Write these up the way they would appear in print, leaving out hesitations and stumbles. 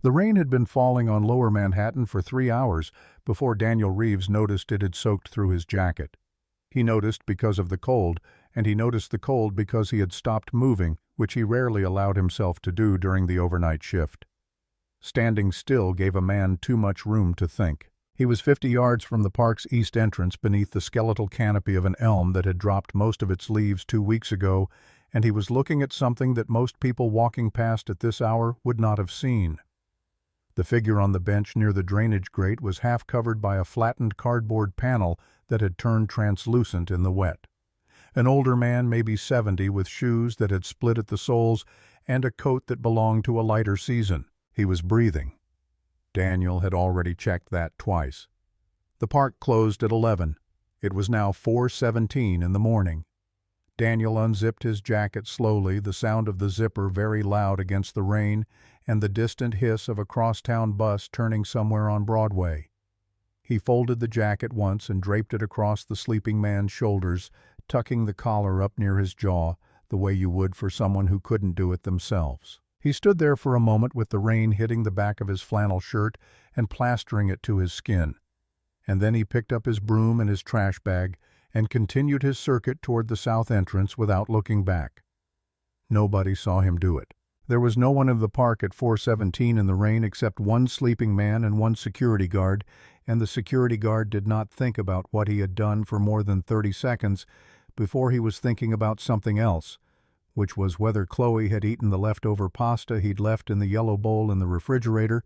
The rain had been falling on lower Manhattan for 3 hours before Daniel Reeves noticed it had soaked through his jacket. He noticed because of the cold, and he noticed the cold because he had stopped moving, which he rarely allowed himself to do during the overnight shift. Standing still gave a man too much room to think. He was 50 yards from the park's east entrance beneath the skeletal canopy of an elm that had dropped most of its leaves 2 weeks ago, and he was looking at something that most people walking past at this hour would not have seen. The figure on the bench near the drainage grate was half covered by a flattened cardboard panel that had turned translucent in the wet. An older man, maybe 70, with shoes that had split at the soles and a coat that belonged to a lighter season. He was breathing. Daniel had already checked that twice. The park closed at 11. It was now 4:17 in the morning. Daniel unzipped his jacket slowly, the sound of the zipper very loud against the rain and the distant hiss of a crosstown bus turning somewhere on Broadway. He folded the jacket once and draped it across the sleeping man's shoulders, tucking the collar up near his jaw, the way you would for someone who couldn't do it themselves. He stood there for a moment with the rain hitting the back of his flannel shirt and plastering it to his skin. And then he picked up his broom and his trash bag and continued his circuit toward the south entrance without looking back. Nobody saw him do it. There was no one in the park at 4:17 in the rain except one sleeping man and one security guard, and the security guard did not think about what he had done for more than 30 seconds before he was thinking about something else, which was whether Chloe had eaten the leftover pasta he'd left in the yellow bowl in the refrigerator,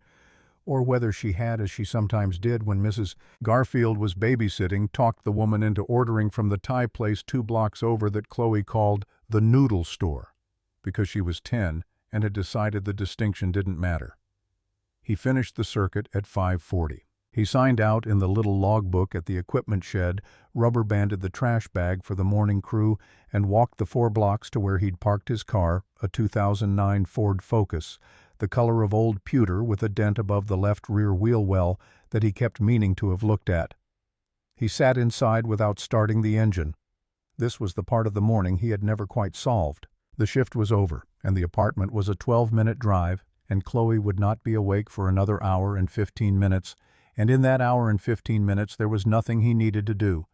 or whether she had, as she sometimes did when Mrs. Garfield was babysitting, talked the woman into ordering from the Thai place 2 blocks over that Chloe called the noodle store, because she was 10 and had decided the distinction didn't matter. He finished the circuit at 5:40. He signed out in the little logbook at the equipment shed, rubber-banded the trash bag for the morning crew, and walked the 4 blocks to where he'd parked his car, a 2009 Ford Focus, the color of old pewter with a dent above the left rear wheel well that he kept meaning to have looked at. He sat inside without starting the engine. This was the part of the morning he had never quite solved. The shift was over, and the apartment was a 12-minute drive, and Chloe would not be awake for another hour and 15 minutes, and in that hour and 15 minutes there was nothing he needed to do,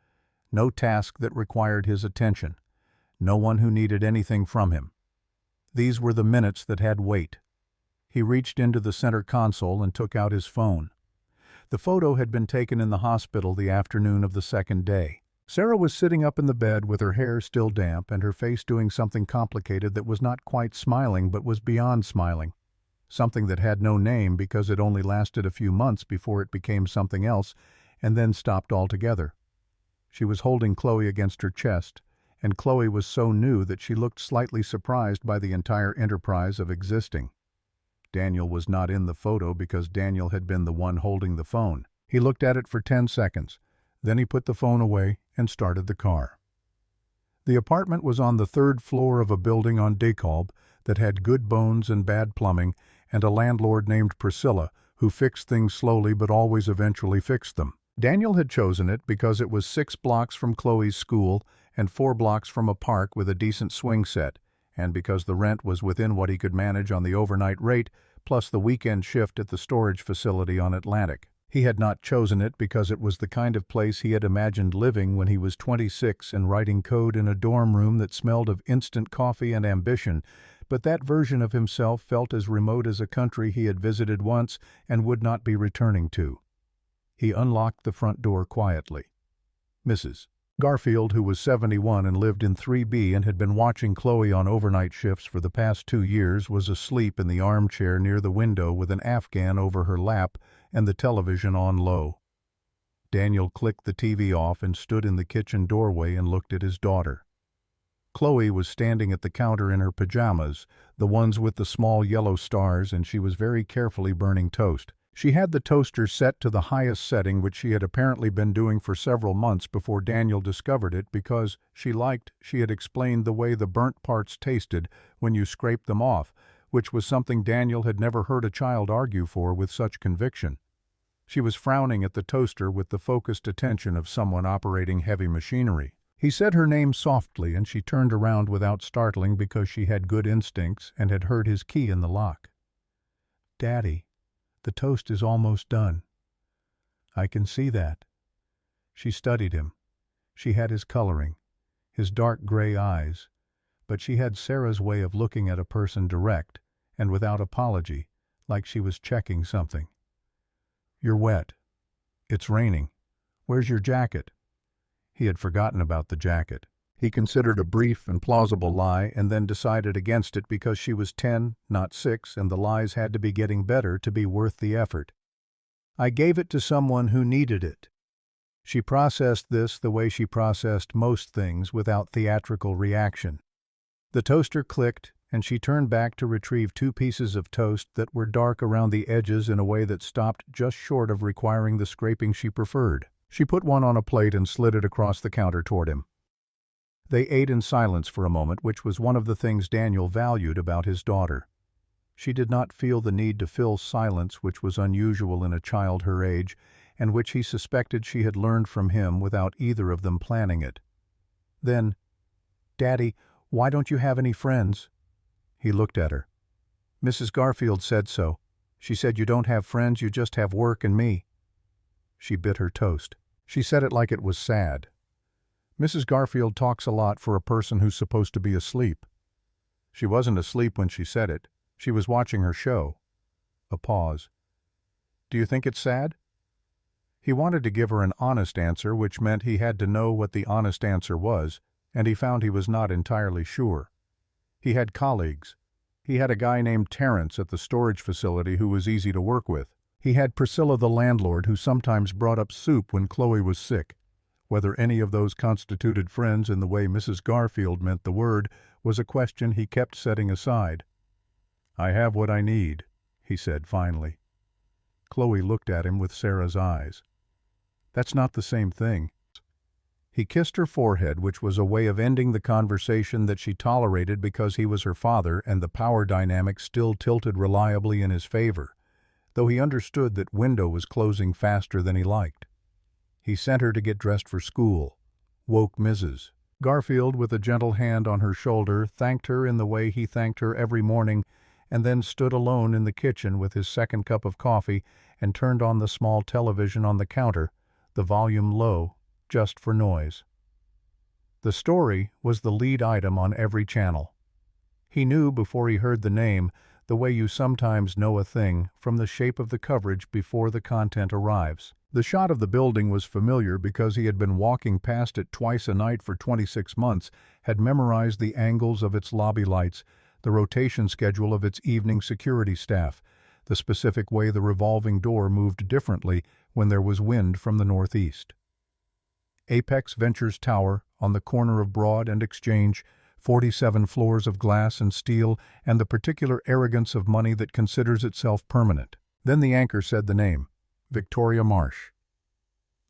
no task that required his attention, no one who needed anything from him. These were the minutes that had weight. He reached into the center console and took out his phone. The photo had been taken in the hospital the afternoon of the second day. Sarah was sitting up in the bed with her hair still damp and her face doing something complicated that was not quite smiling but was beyond smiling. Something that had no name because it only lasted a few months before it became something else and then stopped altogether. She was holding Chloe against her chest, and Chloe was so new that she looked slightly surprised by the entire enterprise of existing. Daniel was not in the photo because Daniel had been the one holding the phone. He looked at it for 10 seconds. Then he put the phone away and started the car. The apartment was on the 3rd floor of a building on DeKalb that had good bones and bad plumbing, and a landlord named Priscilla, who fixed things slowly but always eventually fixed them. Daniel had chosen it because it was 6 blocks from Chloe's school and 4 blocks from a park with a decent swing set, and because the rent was within what he could manage on the overnight rate, plus the weekend shift at the storage facility on Atlantic. He had not chosen it because it was the kind of place he had imagined living when he was 26 and writing code in a dorm room that smelled of instant coffee and ambition, but that version of himself felt as remote as a country he had visited once and would not be returning to. He unlocked the front door quietly. Mrs. Garfield, who was 71 and lived in 3B and had been watching Chloe on overnight shifts for the past 2 years, was asleep in the armchair near the window with an Afghan over her lap and the television on low. Daniel clicked the TV off and stood in the kitchen doorway and looked at his daughter. Chloe was standing at the counter in her pajamas, the ones with the small yellow stars, and she was very carefully burning toast. She had the toaster set to the highest setting, which she had apparently been doing for several months before Daniel discovered it because she had explained the way the burnt parts tasted when you scraped them off, which was something Daniel had never heard a child argue for with such conviction. She was frowning at the toaster with the focused attention of someone operating heavy machinery. He said her name softly, and she turned around without startling because she had good instincts and had heard his key in the lock. "Daddy." The toast is almost done." "I can see that." She studied him. She had his coloring, his dark gray eyes, but she had Sarah's way of looking at a person direct and without apology, like she was checking something. "You're wet. It's raining. Where's your jacket?" He had forgotten about the jacket. He considered a brief and plausible lie and then decided against it because she was 10, not 6, and the lies had to be getting better to be worth the effort. "I gave it to someone who needed it." She processed this the way she processed most things, without theatrical reaction. The toaster clicked, and she turned back to retrieve 2 pieces of toast that were dark around the edges in a way that stopped just short of requiring the scraping she preferred. She put one on a plate and slid it across the counter toward him. They ate in silence for a moment, which was one of the things Daniel valued about his daughter. She did not feel the need to fill silence, which was unusual in a child her age, and which he suspected she had learned from him without either of them planning it. Then, "Daddy, why don't you have any friends?" He looked at her. "Mrs. Garfield said so. She said you don't have friends, you just have work and me." She bit her toast. She said it like it was sad. "Mrs. Garfield talks a lot for a person who's supposed to be asleep." She wasn't asleep when she said it. She was watching her show. A pause. "Do you think it's sad?" He wanted to give her an honest answer, which meant he had to know what the honest answer was, and he found he was not entirely sure. He had colleagues. He had a guy named Terrence at the storage facility who was easy to work with. He had Priscilla the landlord, who sometimes brought up soup when Chloe was sick. Whether any of those constituted friends in the way Mrs. Garfield meant the word was a question he kept setting aside. "I have what I need," he said finally. Chloe looked at him with Sarah's eyes. "That's not the same thing." He kissed her forehead, which was a way of ending the conversation that she tolerated because he was her father and the power dynamic still tilted reliably in his favor, though he understood that window was closing faster than he liked. He sent her to get dressed for school, woke Mrs. Garfield with a gentle hand on her shoulder, thanked her in the way he thanked her every morning, and then stood alone in the kitchen with his second cup of coffee and turned on the small television on the counter, the volume low, just for noise. The story was the lead item on every channel. He knew before he heard the name, the way you sometimes know a thing from the shape of the coverage before the content arrives. The shot of the building was familiar because he had been walking past it twice a night for 26 months, had memorized the angles of its lobby lights, the rotation schedule of its evening security staff, the specific way the revolving door moved differently when there was wind from the northeast. Apex Ventures Tower, on the corner of Broad and Exchange, 47 floors of glass and steel, and the particular arrogance of money that considers itself permanent. Then the anchor said the name, Victoria Marsh.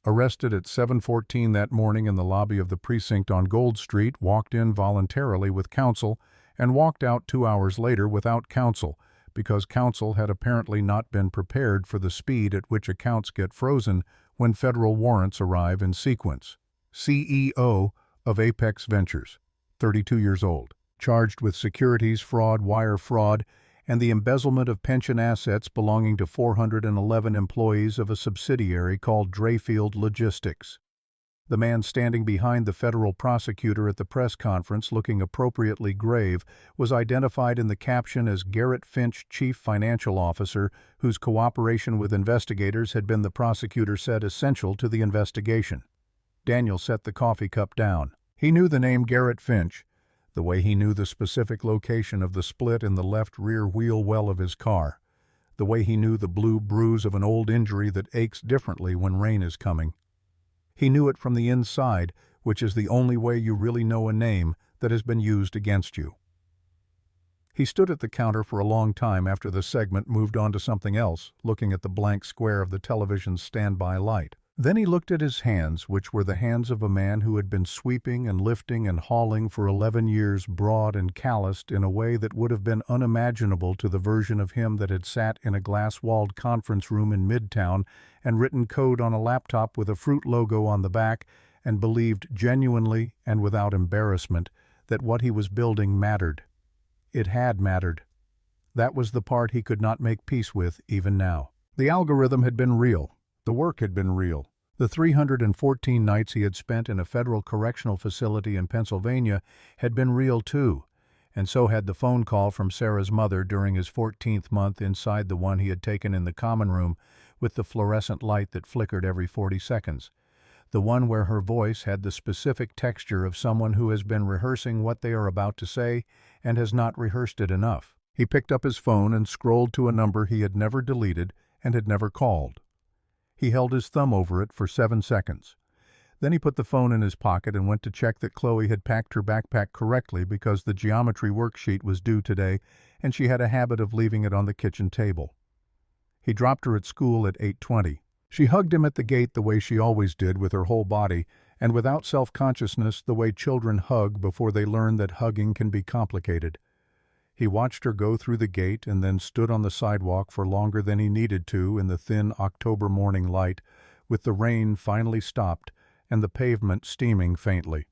Arrested at 7:14 that morning in the lobby of the precinct on Gold Street, walked in voluntarily with counsel, and walked out 2 hours later without counsel, because counsel had apparently not been prepared for the speed at which accounts get frozen when federal warrants arrive in sequence. CEO of Apex Ventures, 32 years old, charged with securities fraud, wire fraud, and the embezzlement of pension assets belonging to 411 employees of a subsidiary called Drayfield Logistics. The man standing behind the federal prosecutor at the press conference, looking appropriately grave, was identified in the caption as Garrett Finch, Chief Financial Officer, whose cooperation with investigators had been, the prosecutor said, essential to the investigation. Daniel set the coffee cup down. He knew the name Garrett Finch, the way he knew the specific location of the split in the left rear wheel well of his car, the way he knew the blue bruise of an old injury that aches differently when rain is coming. He knew it from the inside, which is the only way you really know a name that has been used against you. He stood at the counter for a long time after the segment moved on to something else, looking at the blank square of the television's standby light. Then he looked at his hands, which were the hands of a man who had been sweeping and lifting and hauling for 11 years, broad and calloused in a way that would have been unimaginable to the version of him that had sat in a glass-walled conference room in Midtown and written code on a laptop with a fruit logo on the back and believed genuinely and without embarrassment that what he was building mattered. It had mattered. That was the part he could not make peace with even now. The algorithm had been real. The work had been real. The 314 nights he had spent in a federal correctional facility in Pennsylvania had been real too, and so had the phone call from Sarah's mother during his 14th month inside the one he had taken in the common room with the fluorescent light that flickered every 40 seconds. The one where her voice had the specific texture of someone who has been rehearsing what they are about to say and has not rehearsed it enough. He picked up his phone and scrolled to a number he had never deleted and had never called. He held his thumb over it for 7 seconds. Then he put the phone in his pocket and went to check that Chloe had packed her backpack correctly because the geometry worksheet was due today and she had a habit of leaving it on the kitchen table. He dropped her at school at 8:20. She hugged him at the gate the way she always did, with her whole body, and without self-consciousness, the way children hug before they learn that hugging can be complicated. He watched her go through the gate and then stood on the sidewalk for longer than he needed to in the thin October morning light, with the rain finally stopped and the pavement steaming faintly.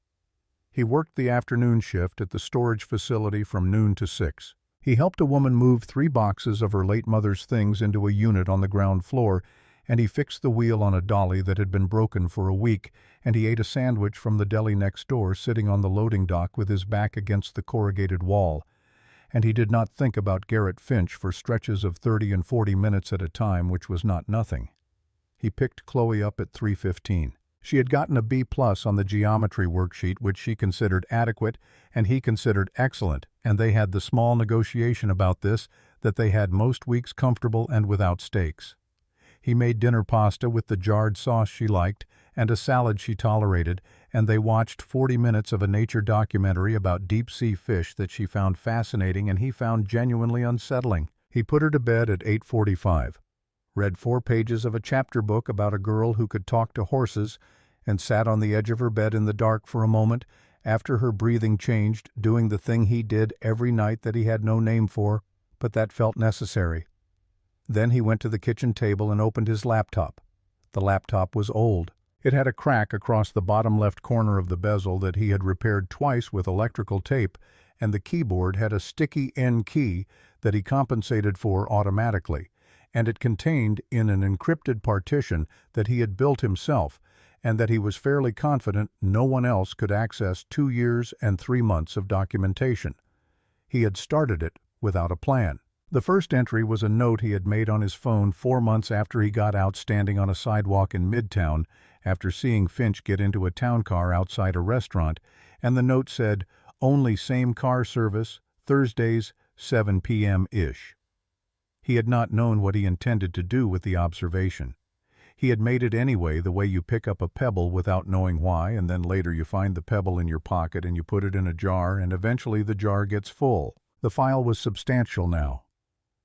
He worked the afternoon shift at the storage facility from noon to 6. He helped a woman move 3 boxes of her late mother's things into a unit on the ground floor, and he fixed the wheel on a dolly that had been broken for a week, and he ate a sandwich from the deli next door sitting on the loading dock with his back against the corrugated wall. And he did not think about Garrett Finch for stretches of 30 and 40 minutes at a time, which was not nothing. He picked Chloe up at 3:15. She had gotten a B+ on the geometry worksheet, which she considered adequate and he considered excellent, and they had the small negotiation about this that they had most weeks comfortable and without stakes. He made dinner pasta with the jarred sauce she liked and a salad she tolerated, and they watched 40 minutes of a nature documentary about deep-sea fish that she found fascinating and he found genuinely unsettling. He put her to bed at 8:45, read 4 pages of a chapter book about a girl who could talk to horses, and sat on the edge of her bed in the dark for a moment after her breathing changed, doing the thing he did every night that he had no name for, but that felt necessary. Then he went to the kitchen table and opened his laptop. The laptop was old. It had a crack across the bottom left corner of the bezel that he had repaired twice with electrical tape, and the keyboard had a sticky N key that he compensated for automatically, and it contained in an encrypted partition that he had built himself, and that he was fairly confident no one else could access 2 years and 3 months of documentation. He had started it without a plan. The first entry was a note he had made on his phone 4 months after he got out standing on a sidewalk in Midtown after seeing Finch get into a town car outside a restaurant, and the note said, "Only same car service, Thursdays, 7 p.m.-ish." He had not known what he intended to do with the observation. He had made it anyway, the way you pick up a pebble without knowing why, and then later you find the pebble in your pocket and you put it in a jar, and eventually the jar gets full. The file was substantial now.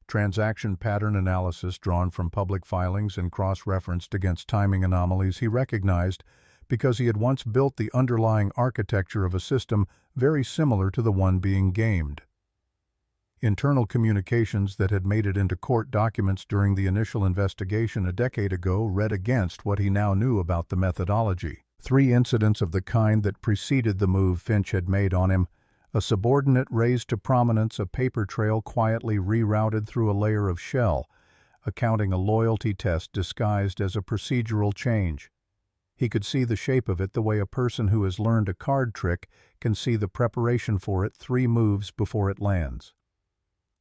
Transaction pattern analysis drawn from public filings and cross-referenced against timing anomalies he recognized because he had once built the underlying architecture of a system very similar to the one being gamed. Internal communications that had made it into court documents during the initial investigation a decade ago read against what he now knew about the methodology. 3 incidents of the kind that preceded the move Finch had made on him: a subordinate raised to prominence, a paper trail quietly rerouted through a layer of shell, accounting a loyalty test disguised as a procedural change. He could see the shape of it the way a person who has learned a card trick can see the preparation for it 3 moves before it lands.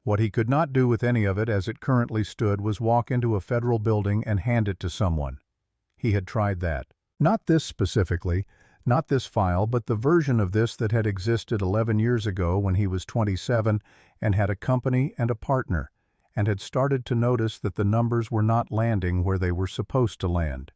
What he could not do with any of it as it currently stood was walk into a federal building and hand it to someone. He had tried that. Not this specifically, not this file, but the version of this that had existed 11 years ago when he was 27 and had a company and a partner, and had started to notice that the numbers were not landing where they were supposed to land.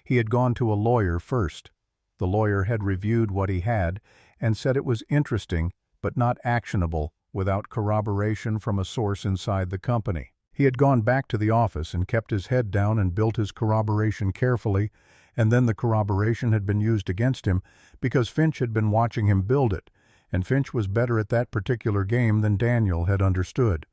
He had gone to a lawyer first. The lawyer had reviewed what he had and said it was interesting but not actionable without corroboration from a source inside the company. He had gone back to the office and kept his head down and built his corroboration carefully, and then the corroboration had been used against him because Finch had been watching him build it, and Finch was better at that particular game than Daniel had understood.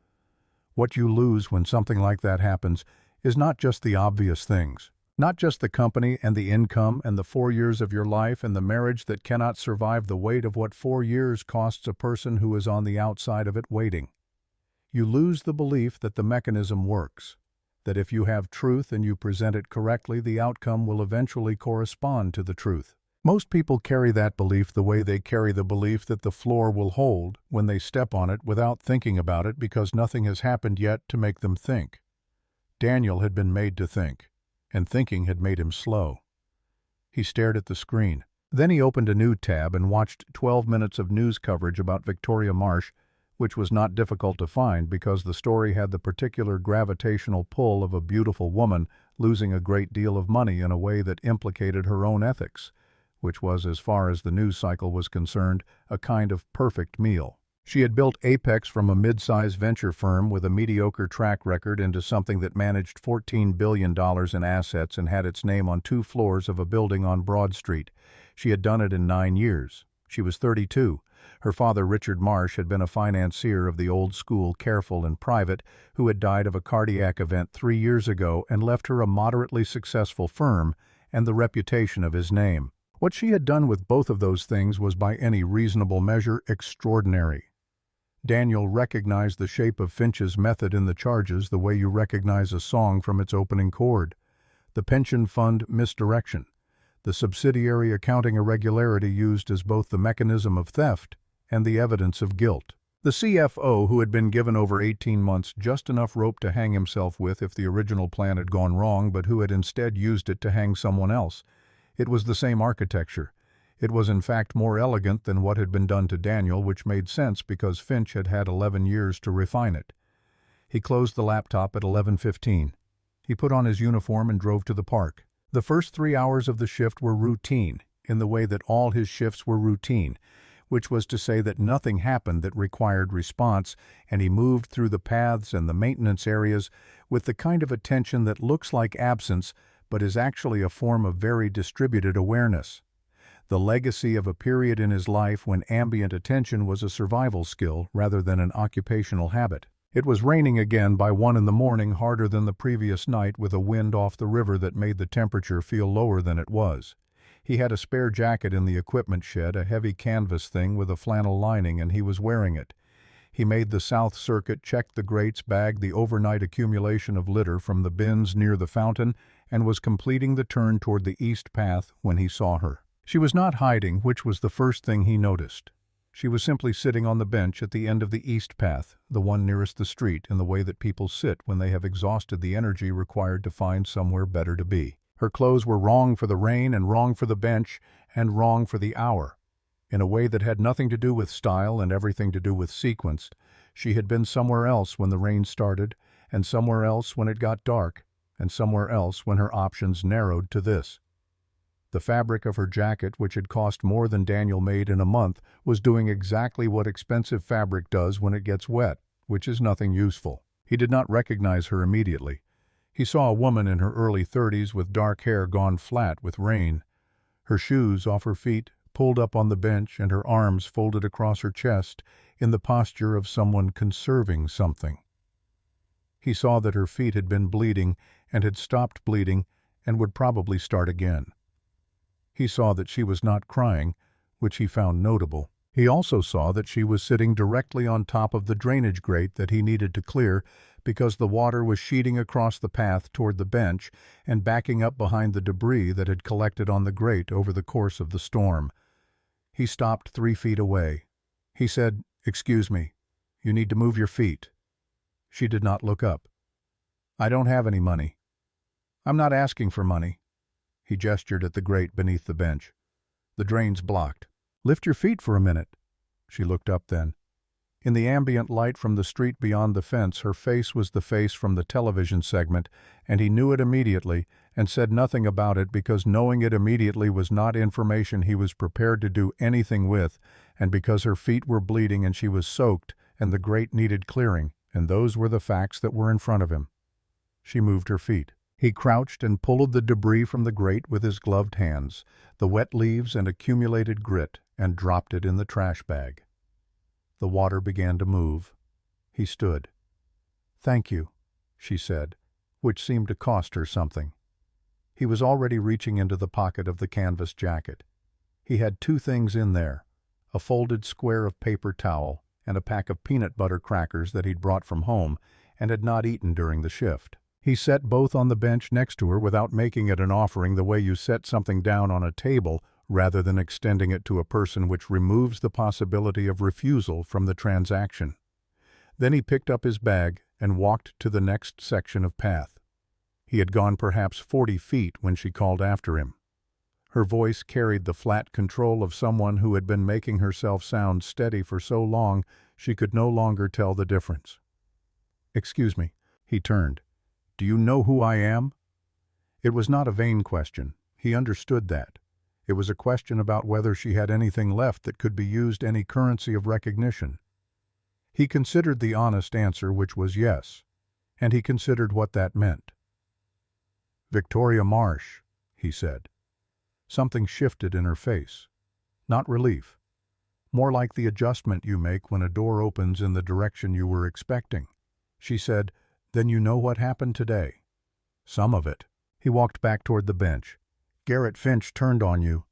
What you lose when something like that happens is not just the obvious things, not just the company and the income and the 4 years of your life and the marriage that cannot survive the weight of what 4 years costs a person who is on the outside of it waiting. You lose the belief that the mechanism works. that if you have truth and you present it correctly, the outcome will eventually correspond to the truth. Most people carry that belief the way they carry the belief that the floor will hold when they step on it without thinking about it because nothing has happened yet to make them think. Daniel had been made to think, and thinking had made him slow. He stared at the screen. Then he opened a new tab and watched 12 minutes of news coverage about Victoria Marsh, which was not difficult to find because the story had the particular gravitational pull of a beautiful woman losing a great deal of money in a way that implicated her own ethics, which was, as far as the news cycle was concerned, a kind of perfect meal. She had built Apex from a mid-size venture firm with a mediocre track record into something that managed $14 billion in assets and had its name on 2 floors of a building on Broad Street. She had done it in 9 years. She was 32. Her father, Richard Marsh, had been a financier of the old school, careful and private, who had died of a cardiac event 3 years ago and left her a moderately successful firm and the reputation of his name. What she had done with both of those things was by any reasonable measure extraordinary. Daniel recognized the shape of Finch's method in the charges the way you recognize a song from its opening chord. The pension fund misdirection, the subsidiary accounting irregularity used as both the mechanism of theft and the evidence of guilt. The CFO, who had been given over 18 months just enough rope to hang himself with if the original plan had gone wrong, but who had instead used it to hang someone else. It was the same architecture. It was in fact more elegant than what had been done to Daniel, which made sense because Finch had had 11 years to refine it. He closed the laptop at 11:15. He put on his uniform and drove to the park. The first 3 hours of the shift were routine, in the way that all his shifts were routine, which was to say that nothing happened that required response, and he moved through the paths and the maintenance areas with the kind of attention that looks like absence but is actually a form of very distributed awareness. The legacy of a period in his life when ambient attention was a survival skill rather than an occupational habit. It was raining again by 1 in the morning, harder than the previous night, with a wind off the river that made the temperature feel lower than it was. He had a spare jacket in the equipment shed, a heavy canvas thing with a flannel lining, and he was wearing it. He made the south circuit, checked the grates, bagged the overnight accumulation of litter from the bins near the fountain, and was completing the turn toward the east path when he saw her. She was not hiding, which was the first thing he noticed. She was simply sitting on the bench at the end of the east path, the one nearest the street, in the way that people sit when they have exhausted the energy required to find somewhere better to be. Her clothes were wrong for the rain and wrong for the bench and wrong for the hour. In a way that had nothing to do with style and everything to do with sequence, she had been somewhere else when the rain started, and somewhere else when it got dark, and somewhere else when her options narrowed to this. The fabric of her jacket, which had cost more than Daniel made in a month, was doing exactly what expensive fabric does when it gets wet, which is nothing useful. He did not recognize her immediately. He saw a woman in her early 30s with dark hair gone flat with rain. Her shoes off her feet, pulled up on the bench, and her arms folded across her chest in the posture of someone conserving something. He saw that her feet had been bleeding and had stopped bleeding and would probably start again. He saw that she was not crying, which he found notable. He also saw that she was sitting directly on top of the drainage grate that he needed to clear because the water was sheeting across the path toward the bench and backing up behind the debris that had collected on the grate over the course of the storm. He stopped 3 feet away. He said, "Excuse me, you need to move your feet." She did not look up. "I don't have any money." "I'm not asking for money." He gestured at the grate beneath the bench. "The drain's blocked." "Lift your feet for a minute." She looked up then. In the ambient light from the street beyond the fence, her face was the face from the television segment, and he knew it immediately and said nothing about it because knowing it immediately was not information he was prepared to do anything with, and because her feet were bleeding and she was soaked and the grate needed clearing, and those were the facts that were in front of him. She moved her feet. He crouched and pulled the debris from the grate with his gloved hands, the wet leaves and accumulated grit, and dropped it in the trash bag. The water began to move. He stood. "Thank you," she said, which seemed to cost her something. He was already reaching into the pocket of the canvas jacket. He had 2 things in there, a folded square of paper towel and a pack of peanut butter crackers that he'd brought from home and had not eaten during the shift. He set both on the bench next to her without making it an offering the way you set something down on a table, rather than extending it to a person, which removes the possibility of refusal from the transaction. Then he picked up his bag and walked to the next section of path. He had gone perhaps 40 feet when she called after him. Her voice carried the flat control of someone who had been making herself sound steady for so long she could no longer tell the difference. "Excuse me." He turned. "Do you know who I am?" It was not a vain question. He understood that. It was a question about whether she had anything left that could be used, any currency of recognition. He considered the honest answer, which was yes, and he considered what that meant. "Victoria Marsh," he said. Something shifted in her face. Not relief. More like the adjustment you make when a door opens in the direction you were expecting. She said, "Then you know what happened today?" "Some of it." He walked back toward the bench. "Garrett Finch turned on you."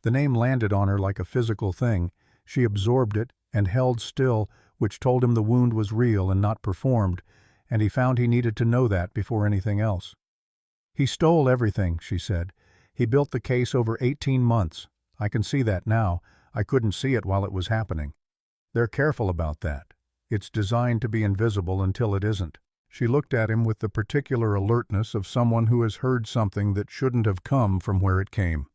The name landed on her like a physical thing. She absorbed it and held still, which told him the wound was real and not performed, and he found he needed to know that before anything else. "He stole everything," she said. "He built the case over 18 months. I can see that now. I couldn't see it while it was happening. They're careful about that. It's designed to be invisible until it isn't." She looked at him with the particular alertness of someone who has heard something that shouldn't have come from where it came.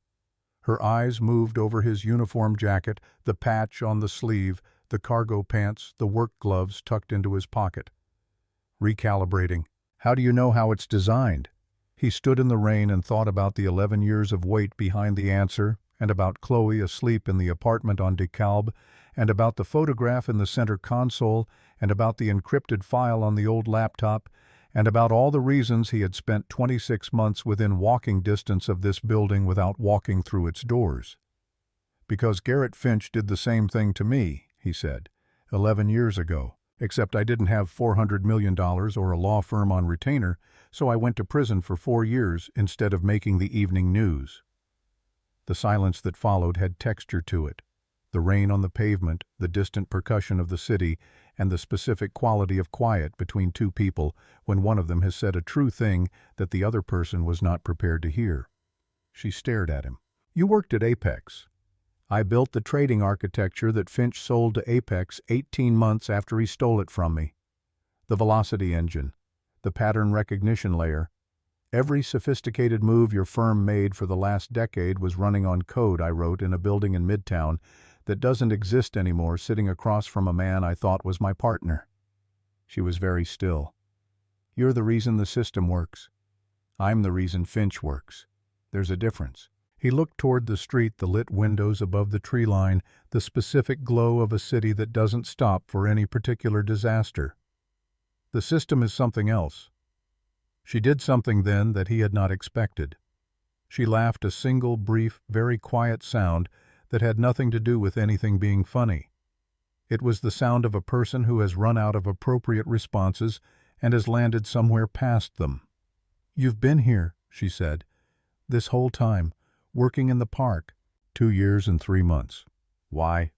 Her eyes moved over his uniform jacket, the patch on the sleeve, the cargo pants, the work gloves tucked into his pocket. Recalibrating. "How do you know how it's designed?" He stood in the rain and thought about the 11 years of wait behind the answer, and about Chloe asleep in the apartment on DeKalb, and about the photograph in the center console, and about the encrypted file on the old laptop, and about all the reasons he had spent 26 months within walking distance of this building without walking through its doors. "Because Garrett Finch did the same thing to me," he said, 11 years ago, except I didn't have $400 million or a law firm on retainer, so I went to prison for 4 years instead of making the evening news. The silence that followed had texture to it. The rain on the pavement, the distant percussion of the city, and the specific quality of quiet between two people when one of them has said a true thing that the other person was not prepared to hear. She stared at him. "You worked at Apex." "I built the trading architecture that Finch sold to Apex 18 months after he stole it from me. The velocity engine, the pattern recognition layer. Every sophisticated move your firm made for the last decade was running on code I wrote in a building in Midtown that doesn't exist anymore, sitting across from a man I thought was my partner." She was very still. "You're the reason the system works. I'm the reason Finch works. There's a difference." He looked toward the street, the lit windows above the tree line, the specific glow of a city that doesn't stop for any particular disaster. "The system is something else." She did something then that he had not expected. She laughed, a single, brief, very quiet sound that had nothing to do with anything being funny. It was the sound of a person who has run out of appropriate responses and has landed somewhere past them. "You've been here," she said, "this whole time, working in the park." 2 years and 3 months. "Why?"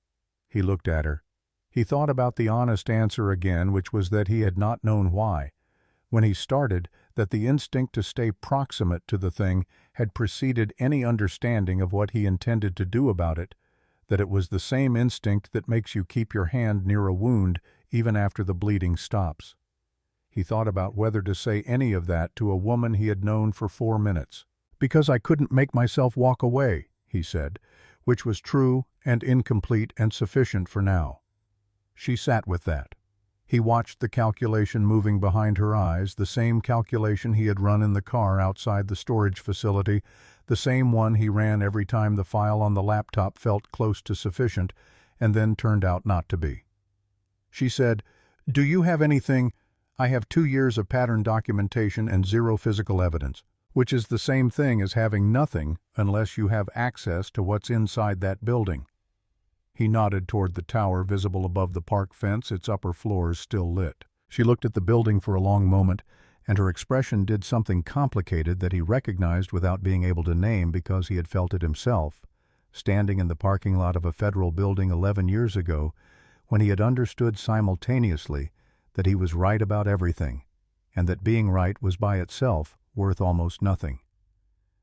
He looked at her. He thought about the honest answer again, which was that he had not known why. When he started, that the instinct to stay proximate to the thing had preceded any understanding of what he intended to do about it, that it was the same instinct that makes you keep your hand near a wound even after the bleeding stops. He thought about whether to say any of that to a woman he had known for 4 minutes. "Because I couldn't make myself walk away," he said, which was true and incomplete and sufficient for now. She sat with that. He watched the calculation moving behind her eyes, the same calculation he had run in the car outside the storage facility, the same one he ran every time the file on the laptop felt close to sufficient, and then turned out not to be. She said, "Do you have anything?" "I have 2 years of pattern documentation and 0 physical evidence, which is the same thing as having nothing unless you have access to what's inside that building." He nodded toward the tower visible above the park fence, its upper floors still lit. She looked at the building for a long moment, and her expression did something complicated that he recognized without being able to name because he had felt it himself, standing in the parking lot of a federal building 11 years ago, when he had understood simultaneously that he was right about everything, and that being right was by itself worth almost nothing.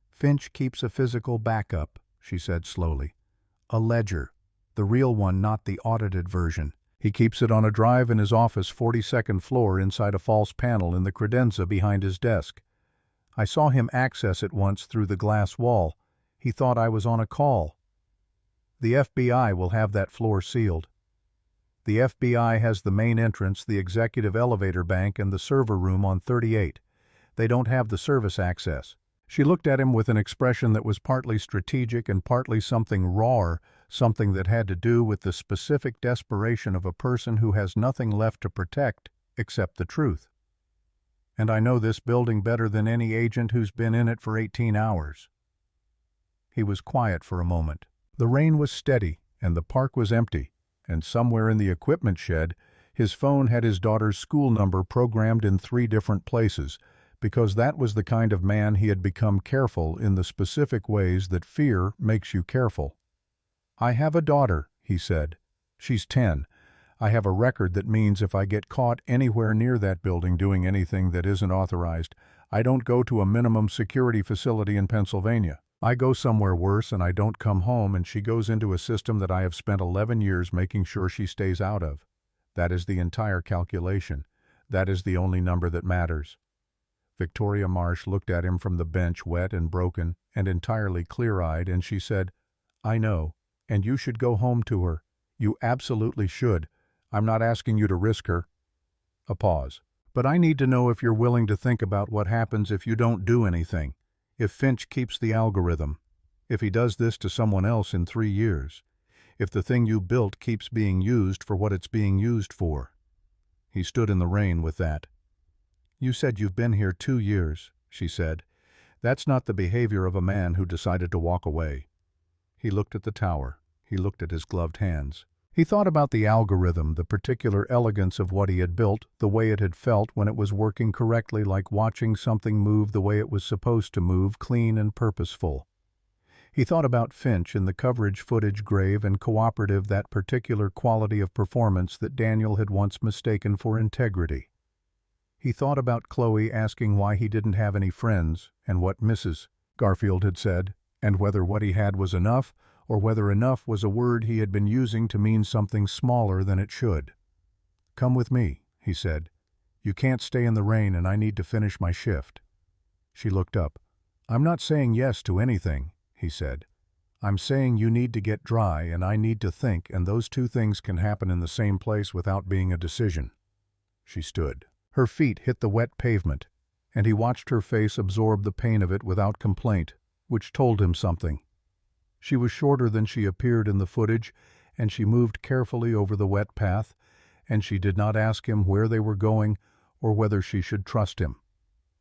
"Finch keeps a physical backup," she said slowly. "A ledger. The real one, not the audited version. He keeps it on a drive in his office 42nd floor inside a false panel in the credenza behind his desk. I saw him access it once through the glass wall. He thought I was on a call. The FBI will have that floor sealed. The FBI has the main entrance, the executive elevator bank, and the server room on 38. They don't have the service access." She looked at him with an expression that was partly strategic and partly something raw, something that had to do with the specific desperation of a person who has nothing left to protect except the truth. "And I know this building better than any agent who's been in it for 18 hours. He was quiet for a moment. The rain was steady, and the park was empty, and somewhere in the equipment shed, his phone had his daughter's school number programmed in 3 different places, because that was the kind of man he had become, careful in the specific ways that fear makes you careful. "I have a daughter," he said. "She's 10. I have a record that means if I get caught anywhere near that building doing anything that isn't authorized, I don't go to a minimum security facility in Pennsylvania. I go somewhere worse and I don't come home, and she goes into a system that I have spent 11 years making sure she stays out of. That is the entire calculation. That is the only number that matters." Victoria Marsh looked at him from the bench, wet and broken and entirely clear-eyed, and she said, "I know, and you should go home to her. You absolutely should. I'm not asking you to risk her." A pause. "But I need to know if you're willing to think about what happens if you don't do anything. If Finch keeps the algorithm. If he does this to someone else in 3 years. If the thing you built keeps being used for what it's being used for." He stood in the rain with that. "You said you've been here 2 years, she said. "That's not the behavior of a man who decided to walk away." He looked at the tower. He looked at his gloved hands. He thought about the algorithm, the particular elegance of what he had built, the way it had felt when it was working correctly, like watching something move the way it was supposed to move, clean and purposeful. He thought about Finch in the coverage footage, grave and cooperative, that particular quality of performance that Daniel had once mistaken for integrity. He thought about Chloe asking why he didn't have any friends, and what Mrs. Garfield had said, and whether what he had was enough, or whether enough was a word he had been using to mean something smaller than it should. "Come with me," he said. "You can't stay in the rain, and I need to finish my shift." She looked up. "I'm not saying yes to anything," he said. "I'm saying you need to get dry, and I need to think, and those 2 things can happen in the same place without being a decision." She stood. Her feet hit the wet pavement, and he watched her face absorb the pain of it without complaint, which told him something. She was shorter than she appeared in the footage, and she moved carefully over the wet path, and she did not ask him where they were going or whether she should trust him,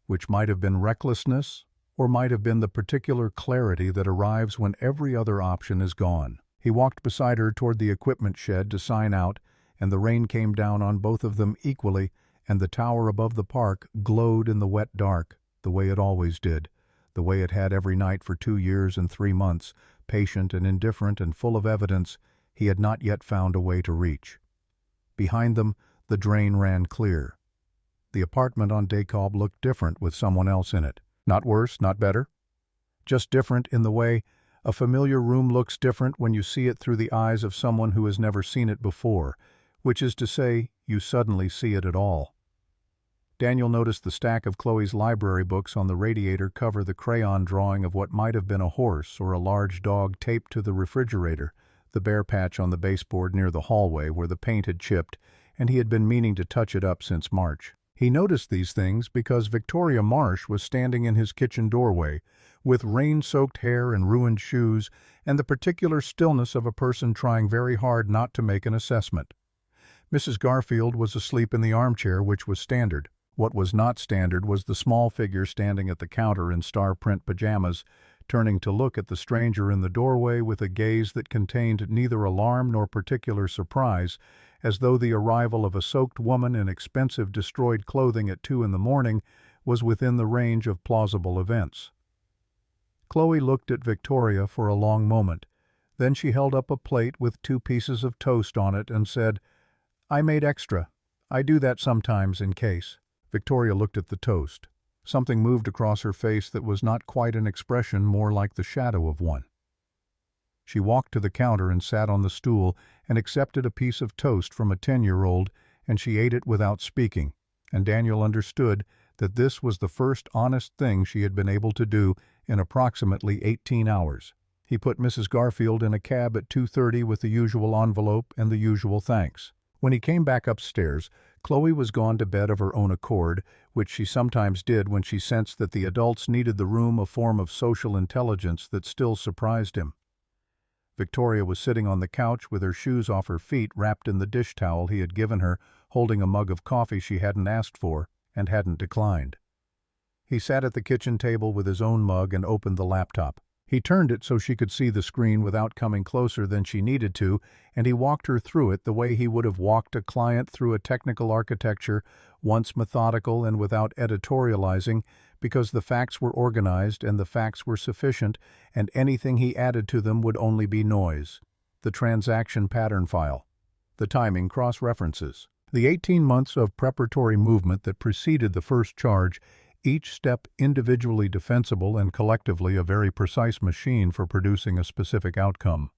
which might have been recklessness or might have been the particular clarity that arrives when every other option is gone. He walked beside her toward the equipment shed to sign out, and the rain came down on both of them equally, and the tower above the park glowed in the wet dark, the way it always did, the way it had every night for 2 years and 3 months, patient and indifferent and full of evidence he had not yet found a way to reach. Behind them, the drain ran clear. The apartment on Dacob looked different with someone else in it. Not worse, not better. Just different in the way a familiar room looks different when you see it through the eyes of someone who has never seen it before, which is to say, you suddenly see it at all. Daniel noticed the stack of Chloe's library books on the radiator cover, the crayon drawing of what might have been a horse or a large dog taped to the refrigerator, the bare patch on the baseboard near the hallway where the paint had chipped, and he had been meaning to touch it up since March. He noticed these things because Victoria Marsh was standing in his kitchen doorway, with rain-soaked hair and ruined shoes, and the particular stillness of a person trying very hard not to make an assessment. Mrs. Garfield was asleep in the armchair, which was standard. What was not standard was the small figure standing at the counter in star-print pajamas, turning to look at the stranger in the doorway with a gaze that contained neither alarm nor particular surprise, as though the arrival of a soaked woman in expensive destroyed clothing at 2 in the morning was within the range of plausible events. Chloe looked at Victoria for a long moment. Then she held up a plate with 2 pieces of toast on it and said, "I made extra. I do that sometimes in case." Victoria looked at the toast. Something moved across her face that was not quite an expression, more like the shadow of one. She walked to the counter and sat on the stool and accepted a piece of toast from a 10-year-old, and she ate it without speaking, and Daniel understood that this was the first honest thing she had been able to do in approximately 18 hours. He put Mrs. Garfield in a cab at 2:30 with the usual envelope and the usual thanks. When he came back upstairs, Chloe was gone to bed of her own accord, which she sometimes did when she sensed that the adults needed the room, a form of social intelligence that still surprised him. Victoria was sitting on the couch with her shoes off her feet, wrapped in the dish towel he had given her, holding a mug of coffee she hadn't asked for and hadn't declined. He sat at the kitchen table with his own mug and opened the laptop. He turned it so she could see the screen without coming closer than she needed to, and he walked her through it the way he would have walked a client through a technical architecture, once methodical and without editorializing, because the facts were organized and the facts were sufficient, and anything he added to them would only be noise. The transaction pattern file. The timing cross-references. The 18 months of preparatory movement that preceded the first charge, each step individually defensible and collectively a very precise machine for producing a specific outcome.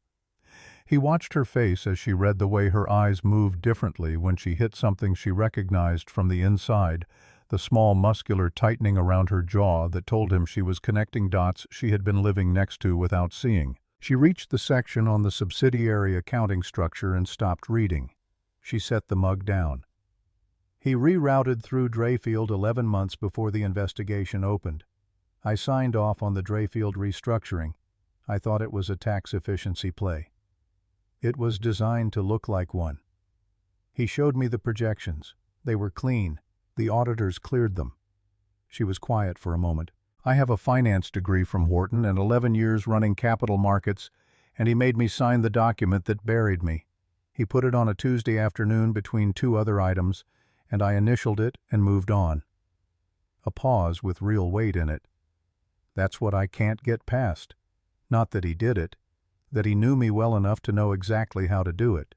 He watched her face as she read the way her eyes moved differently when she hit something she recognized from the inside, the small muscular tightening around her jaw that told him she was connecting dots she had been living next to without seeing. She reached the section on the subsidiary accounting structure and stopped reading. She set the mug down. He rerouted through Drayfield 11 months before the investigation opened. I signed off on the Drayfield restructuring. I thought it was a tax efficiency play. It was designed to look like one. He showed me the projections. They were clean. The auditors cleared them. She was quiet for a moment. I have a finance degree from Wharton and 11 years running capital markets, and he made me sign the document that buried me. He put it on a Tuesday afternoon between two other items, and I initialed it and moved on. A pause with real weight in it. That's what I can't get past. Not that he did it, that he knew me well enough to know exactly how to do it.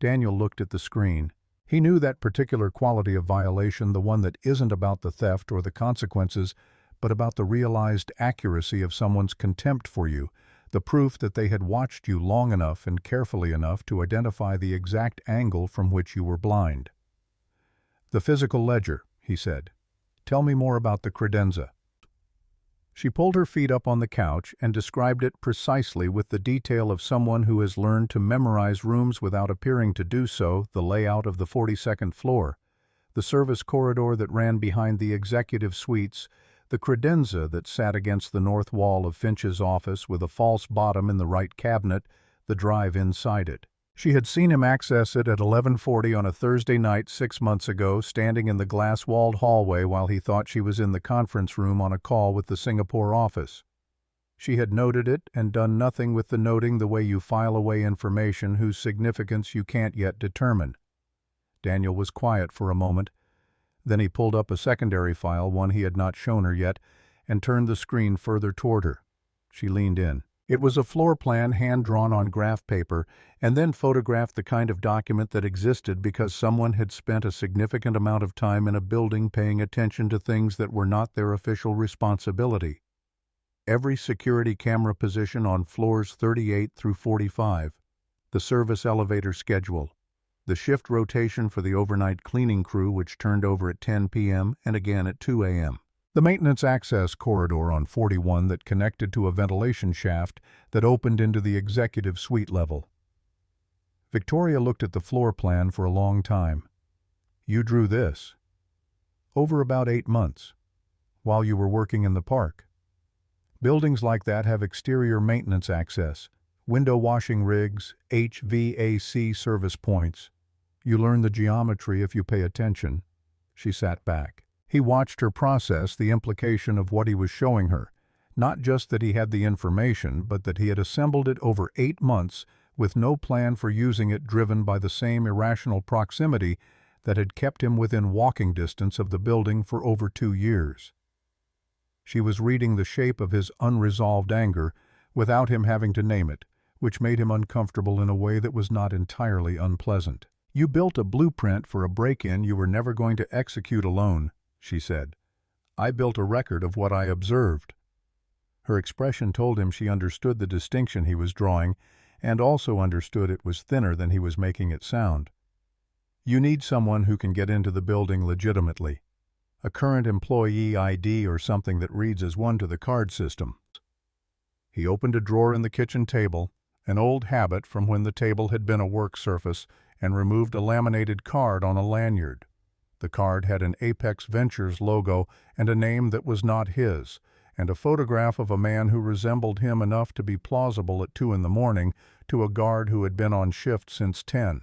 Daniel looked at the screen. He knew that particular quality of violation, the one that isn't about the theft or the consequences, but about the realized accuracy of someone's contempt for you, the proof that they had watched you long enough and carefully enough to identify the exact angle from which you were blind. "The physical ledger," he said. "Tell me more about the credenza." She pulled her feet up on the couch and described it precisely with the detail of someone who has learned to memorize rooms without appearing to do so, the layout of the 42nd floor, the service corridor that ran behind the executive suites, the credenza that sat against the north wall of Finch's office with a false bottom in the right cabinet, the drive inside it. She had seen him access it at 11:40 on a Thursday night 6 months ago, standing in the glass-walled hallway while he thought she was in the conference room on a call with the Singapore office. She had noted it and done nothing with the noting, the way you file away information whose significance you can't yet determine. Daniel was quiet for a moment. Then he pulled up a secondary file, one he had not shown her yet, and turned the screen further toward her. She leaned in. It was a floor plan hand-drawn on graph paper, and then photographed, the kind of document that existed because someone had spent a significant amount of time in a building paying attention to things that were not their official responsibility. Every security camera position on floors 38 through 45, the service elevator schedule, the shift rotation for the overnight cleaning crew which turned over at 10 p.m. and again at 2 a.m. The maintenance access corridor on 41 that connected to a ventilation shaft that opened into the executive suite level. Victoria looked at the floor plan for a long time. "You drew this?" "Over about 8 months, while you were working in the park. Buildings like that have exterior maintenance access, window washing rigs, HVAC service points. You learn the geometry if you pay attention." She sat back. He watched her process the implication of what he was showing her, not just that he had the information, but that he had assembled it over 8 months with no plan for using it, driven by the same irrational proximity that had kept him within walking distance of the building for over 2 years. She was reading the shape of his unresolved anger without him having to name it, which made him uncomfortable in a way that was not entirely unpleasant. "You built a blueprint for a break-in you were never going to execute alone," she said. "I built a record of what I observed." Her expression told him she understood the distinction he was drawing and also understood it was thinner than he was making it sound. "You need someone who can get into the building legitimately. A current employee ID or something that reads as one to the card system." He opened a drawer in the kitchen table, an old habit from when the table had been a work surface, and removed a laminated card on a lanyard. The card had an Apex Ventures logo and a name that was not his, and a photograph of a man who resembled him enough to be plausible at 2 in the morning to a guard who had been on shift since 10.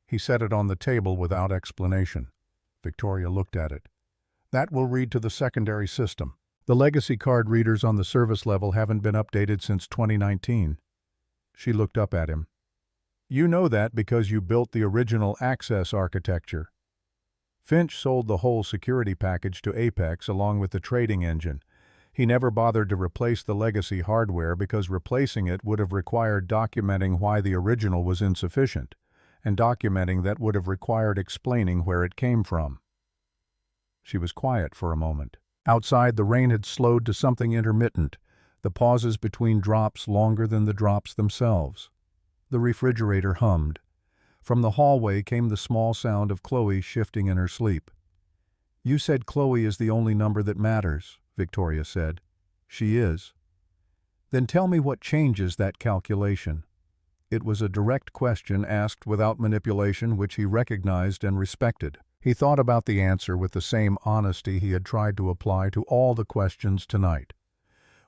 He set it on the table without explanation. Victoria looked at it. "That will read to the secondary system. The legacy card readers on the service level haven't been updated since 2019. She looked up at him. "You know that because you built the original access architecture." Finch sold the whole security package to Apex along with the trading engine. He never bothered to replace the legacy hardware because replacing it would have required documenting why the original was insufficient, and documenting that would have required explaining where it came from. She was quiet for a moment. Outside, the rain had slowed to something intermittent, the pauses between drops longer than the drops themselves. The refrigerator hummed. From the hallway came the small sound of Chloe shifting in her sleep. "You said Chloe is the only number that matters," Victoria said. "She is." "Then tell me what changes that calculation." It was a direct question asked without manipulation, which he recognized and respected. He thought about the answer with the same honesty he had tried to apply to all the questions tonight.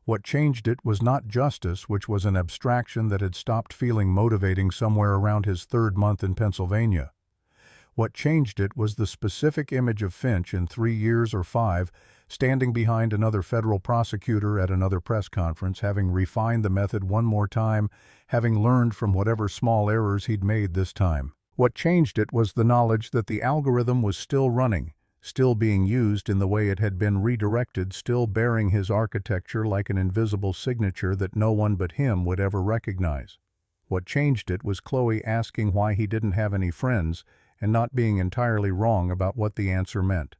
What changed it was not justice, which was an abstraction that had stopped feeling motivating somewhere around his 3rd month in Pennsylvania. What changed it was the specific image of Finch in 3 years or 5, standing behind another federal prosecutor at another press conference, having refined the method one more time, having learned from whatever small errors he'd made this time. What changed it was the knowledge that the algorithm was still running, still being used in the way it had been redirected, still bearing his architecture like an invisible signature that no one but him would ever recognize. What changed it was Chloe asking why he didn't have any friends and not being entirely wrong about what the answer meant.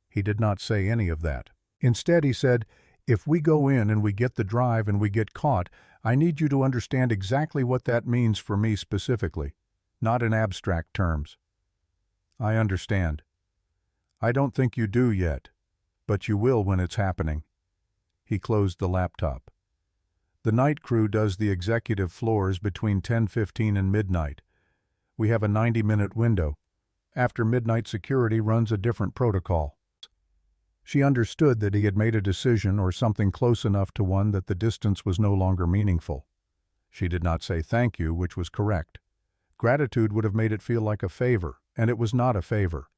He did not say any of that. Instead, he said, "If we go in and we get the drive and we get caught, I need you to understand exactly what that means for me specifically, not in abstract terms." "I understand." "I don't think you do yet, but you will when it's happening." He closed the laptop. "The night crew does the executive floors between 10:15 and midnight. We have a 90-minute window. After midnight, security runs a different protocol." She understood that he had made a decision or something close enough to one that the distance was no longer meaningful. She did not say thank you, which was correct. Gratitude would have made it feel like a favor, and it was not a favor.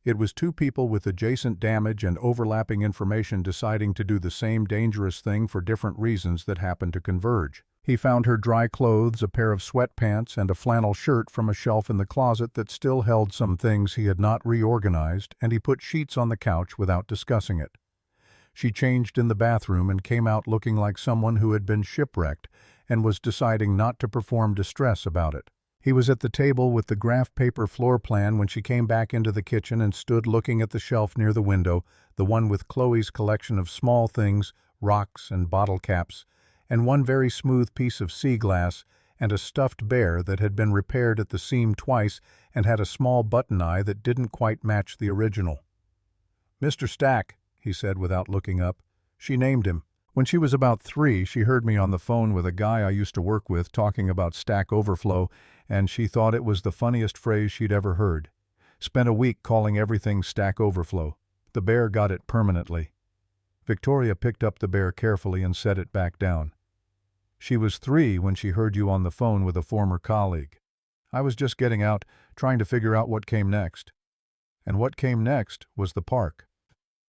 It was 2 people with adjacent damage and overlapping information deciding to do the same dangerous thing for different reasons that happened to converge. He found her dry clothes, a pair of sweatpants, and a flannel shirt from a shelf in the closet that still held some things he had not reorganized, and he put sheets on the couch without discussing it. She changed in the bathroom and came out looking like someone who had been shipwrecked and was deciding not to perform distress about it. He was at the table with the graph paper floor plan when she came back into the kitchen and stood looking at the shelf near the window, the one with Chloe's collection of small things, rocks and bottle caps, and one very smooth piece of sea glass, and a stuffed bear that had been repaired at the seam twice and had a small button eye that didn't quite match the original. "Mr. Stack," he said without looking up. She named him. When she was about 3, she heard me on the phone with a guy I used to work with talking about Stack Overflow, and she thought it was the funniest phrase she'd ever heard. Spent a week calling everything Stack Overflow. The bear got it permanently. Victoria picked up the bear carefully and set it back down. "She was 3 when she heard you on the phone with a former colleague. I was just getting out, trying to figure out what came next." And what came next was the park.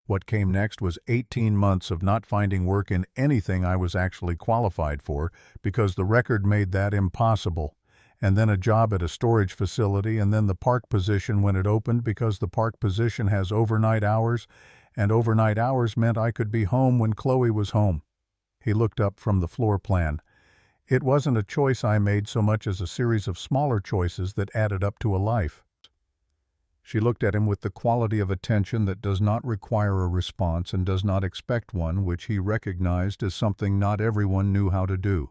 What came next was 18 months of not finding work in anything I was actually qualified for because the record made that impossible, and then a job at a storage facility, and then the park position when it opened because the park position has overnight hours, and overnight hours meant I could be home when Chloe was home. He looked up from the floor plan. It wasn't a choice I made so much as a series of smaller choices that added up to a life." She looked at him with the quality of attention that does not require a response and does not expect one, which he recognized as something not everyone knew how to do.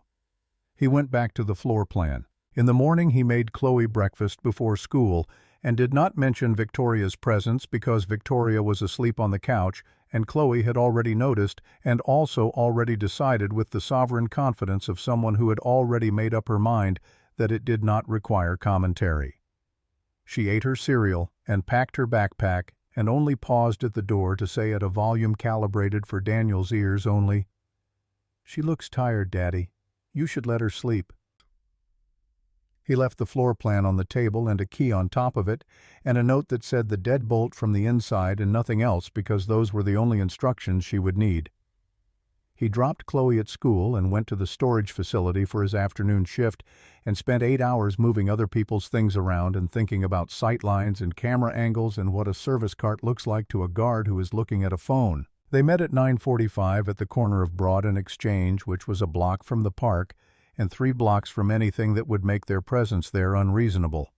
He went back to the floor plan. In the morning he made Chloe breakfast before school and did not mention Victoria's presence because Victoria was asleep on the couch and Chloe had already noticed and also already decided with the sovereign confidence of someone who had already made up her mind that it did not require commentary. She ate her cereal and packed her backpack and only paused at the door to say at a volume calibrated for Daniel's ears only, "She looks tired, Daddy. You should let her sleep." He left the floor plan on the table and a key on top of it, and a note that said the deadbolt from the inside and nothing else because those were the only instructions she would need. He dropped Chloe at school and went to the storage facility for his afternoon shift and spent 8 hours moving other people's things around and thinking about sight lines and camera angles and what a service cart looks like to a guard who is looking at a phone. They met at 9:45 at the corner of Broad and Exchange, which was a block from the park and 3 blocks from anything that would make their presence there unreasonable.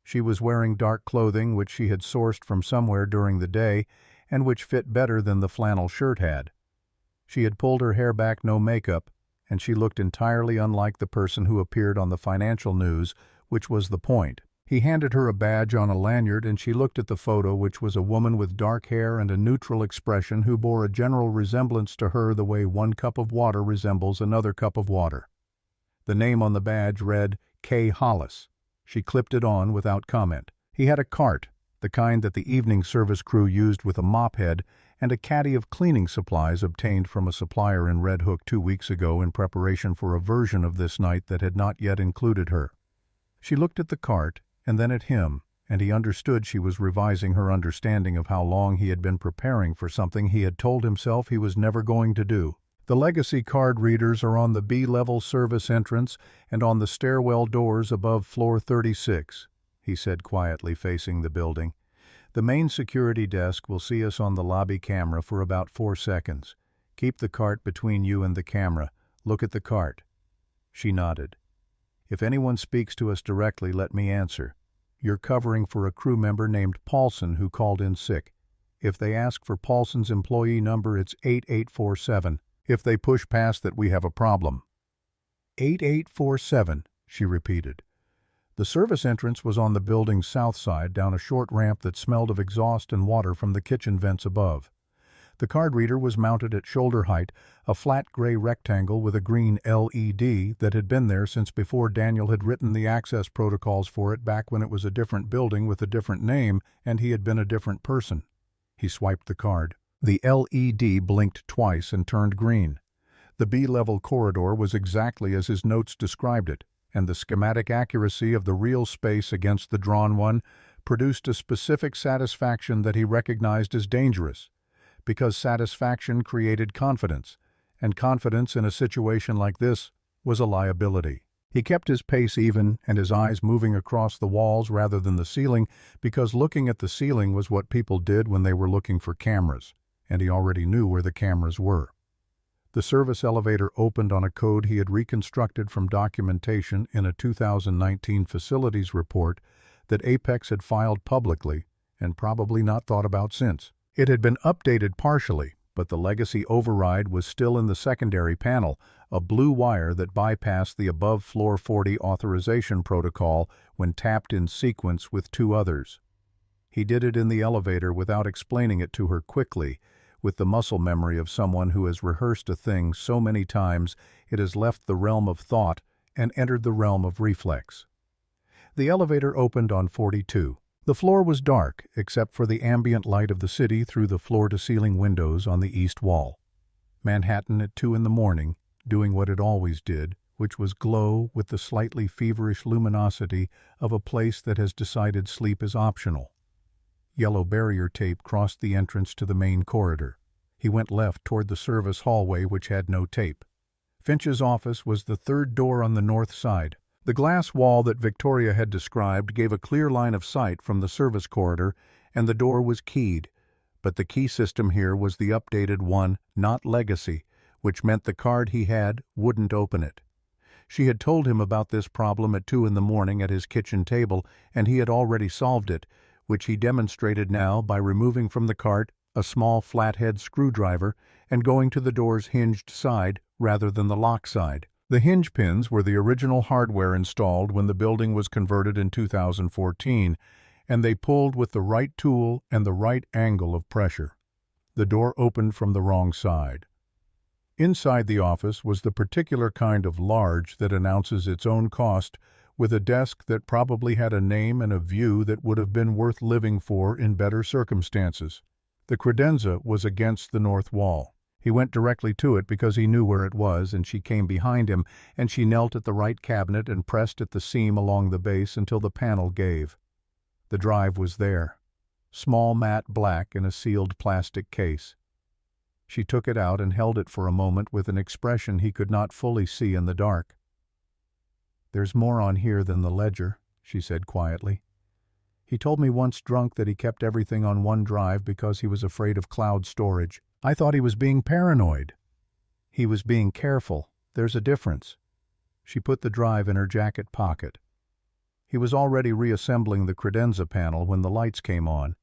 She was wearing dark clothing which she had sourced from somewhere during the day and which fit better than the flannel shirt had. She had pulled her hair back, no makeup, and she looked entirely unlike the person who appeared on the financial news, which was the point. He handed her a badge on a lanyard and she looked at the photo, which was a woman with dark hair and a neutral expression who bore a general resemblance to her the way 1 cup of water resembles another cup of water. The name on the badge read K. Hollis. She clipped it on without comment. He had a cart, the kind that the evening service crew used with a mop head, and a caddy of cleaning supplies obtained from a supplier in Red Hook 2 weeks ago in preparation for a version of this night that had not yet included her. She looked at the cart and then at him, and he understood she was revising her understanding of how long he had been preparing for something he had told himself he was never going to do. "The legacy card readers are on the B-level service entrance and on the stairwell doors above floor 36, he said quietly, facing the building. "The main security desk will see us on the lobby camera for about 4 seconds. Keep the cart between you and the camera. Look at the cart." She nodded. "If anyone speaks to us directly, let me answer. You're covering for a crew member named Paulson who called in sick. If they ask for Paulson's employee number, it's 8847. If they push past that, we have a problem." 8847, she repeated. The service entrance was on the building's south side, down a short ramp that smelled of exhaust and water from the kitchen vents above. The card reader was mounted at shoulder height, a flat gray rectangle with a green LED that had been there since before Daniel had written the access protocols for it back when it was a different building with a different name and he had been a different person. He swiped the card. The LED blinked twice and turned green. The B-level corridor was exactly as his notes described it, and the schematic accuracy of the real space against the drawn one produced a specific satisfaction that he recognized as dangerous, because satisfaction created confidence, and confidence in a situation like this was a liability. He kept his pace even and his eyes moving across the walls rather than the ceiling, because looking at the ceiling was what people did when they were looking for cameras, and he already knew where the cameras were. The service elevator opened on a code he had reconstructed from documentation in a 2019 facilities report that Apex had filed publicly and probably not thought about since. It had been updated partially, but the legacy override was still in the secondary panel, a blue wire that bypassed the above floor 40 authorization protocol when tapped in sequence with 2 others. He did it in the elevator without explaining it to her quickly, with the muscle memory of someone who has rehearsed a thing so many times it has left the realm of thought and entered the realm of reflex. The elevator opened on 42. The floor was dark, except for the ambient light of the city through the floor-to-ceiling windows on the east wall. Manhattan at 2 in the morning, doing what it always did, which was glow with the slightly feverish luminosity of a place that has decided sleep is optional. Yellow barrier tape crossed the entrance to the main corridor. He went left toward the service hallway, which had no tape. Finch's office was the 3rd door on the north side. The glass wall that Victoria had described gave a clear line of sight from the service corridor, and the door was keyed, but the key system here was the updated one, not legacy, which meant the card he had wouldn't open it. She had told him about this problem at 2 in the morning at his kitchen table, and he had already solved it, which he demonstrated now by removing from the cart a small flathead screwdriver and going to the door's hinged side rather than the lock side. The hinge pins were the original hardware installed when the building was converted in 2014, and they pulled with the right tool and the right angle of pressure. The door opened from the wrong side. Inside the office was the particular kind of large that announces its own cost, with a desk that probably had a name and a view that would have been worth living for in better circumstances. The credenza was against the north wall. He went directly to it because he knew where it was, and she came behind him, and she knelt at the right cabinet and pressed at the seam along the base until the panel gave. The drive was there, small matte black in a sealed plastic case. She took it out and held it for a moment with an expression he could not fully see in the dark. "There's more on here than the ledger," she said quietly. "He told me once drunk that he kept everything on one drive because he was afraid of cloud storage. I thought he was being paranoid." "He was being careful. There's a difference." She put the drive in her jacket pocket. He was already reassembling the credenza panel when the lights came on.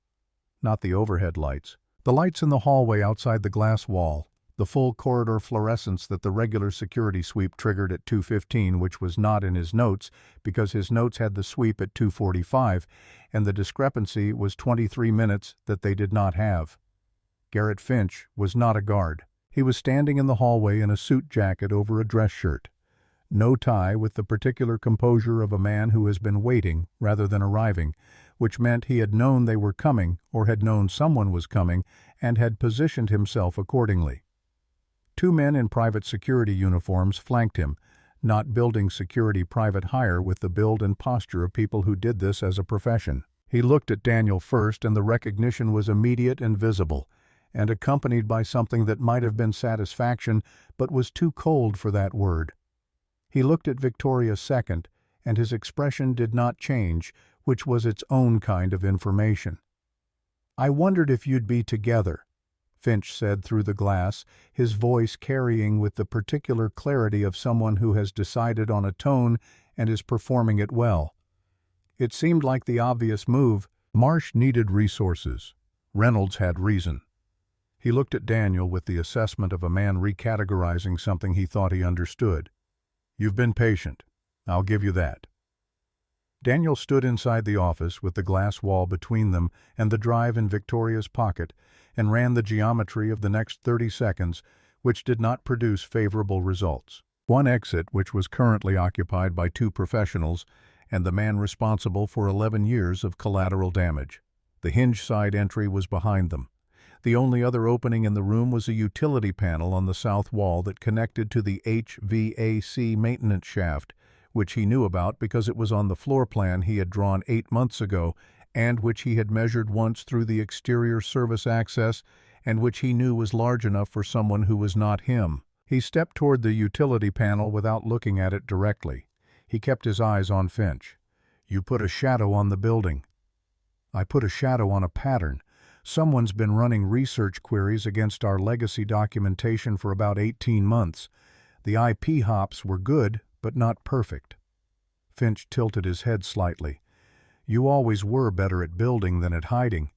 Not the overhead lights. The lights in the hallway outside the glass wall. The full corridor fluorescence that the regular security sweep triggered at 2:15, which was not in his notes because his notes had the sweep at 2:45, and the discrepancy was 23 minutes that they did not have. Garrett Finch was not a guard. He was standing in the hallway in a suit jacket over a dress shirt. No tie, with the particular composure of a man who has been waiting rather than arriving, which meant he had known they were coming or had known someone was coming and had positioned himself accordingly. 2 men in private security uniforms flanked him, not building security private hire with the build and posture of people who did this as a profession. He looked at Daniel first, and the recognition was immediate and visible, and accompanied by something that might have been satisfaction, but was too cold for that word. He looked at Victoria second, and his expression did not change, which was its own kind of information. "I wondered if you'd be together," Finch said through the glass, his voice carrying with the particular clarity of someone who has decided on a tone and is performing it well. It seemed like the obvious move. Marsh needed resources. Reynolds had reason. He looked at Daniel with the assessment of a man recategorizing something he thought he understood. "You've been patient. I'll give you that." Daniel stood inside the office with the glass wall between them and the drive in Victoria's pocket and ran the geometry of the next 30 seconds, which did not produce favorable results. One exit, which was currently occupied by 2 professionals, and the man responsible for 11 years of collateral damage. The hinge side entry was behind them. The only other opening in the room was a utility panel on the south wall that connected to the HVAC maintenance shaft, which he knew about because it was on the floor plan he had drawn 8 months ago, and which he had measured once through the exterior service access, and which he knew was large enough for someone who was not him. He stepped toward the utility panel without looking at it directly. He kept his eyes on Finch. "You put a shadow on the building." "I put a shadow on a pattern. Someone's been running research queries against our legacy documentation for about 18 months. The IP hops were good, but not perfect." Finch tilted his head slightly. "You always were better at building than at hiding."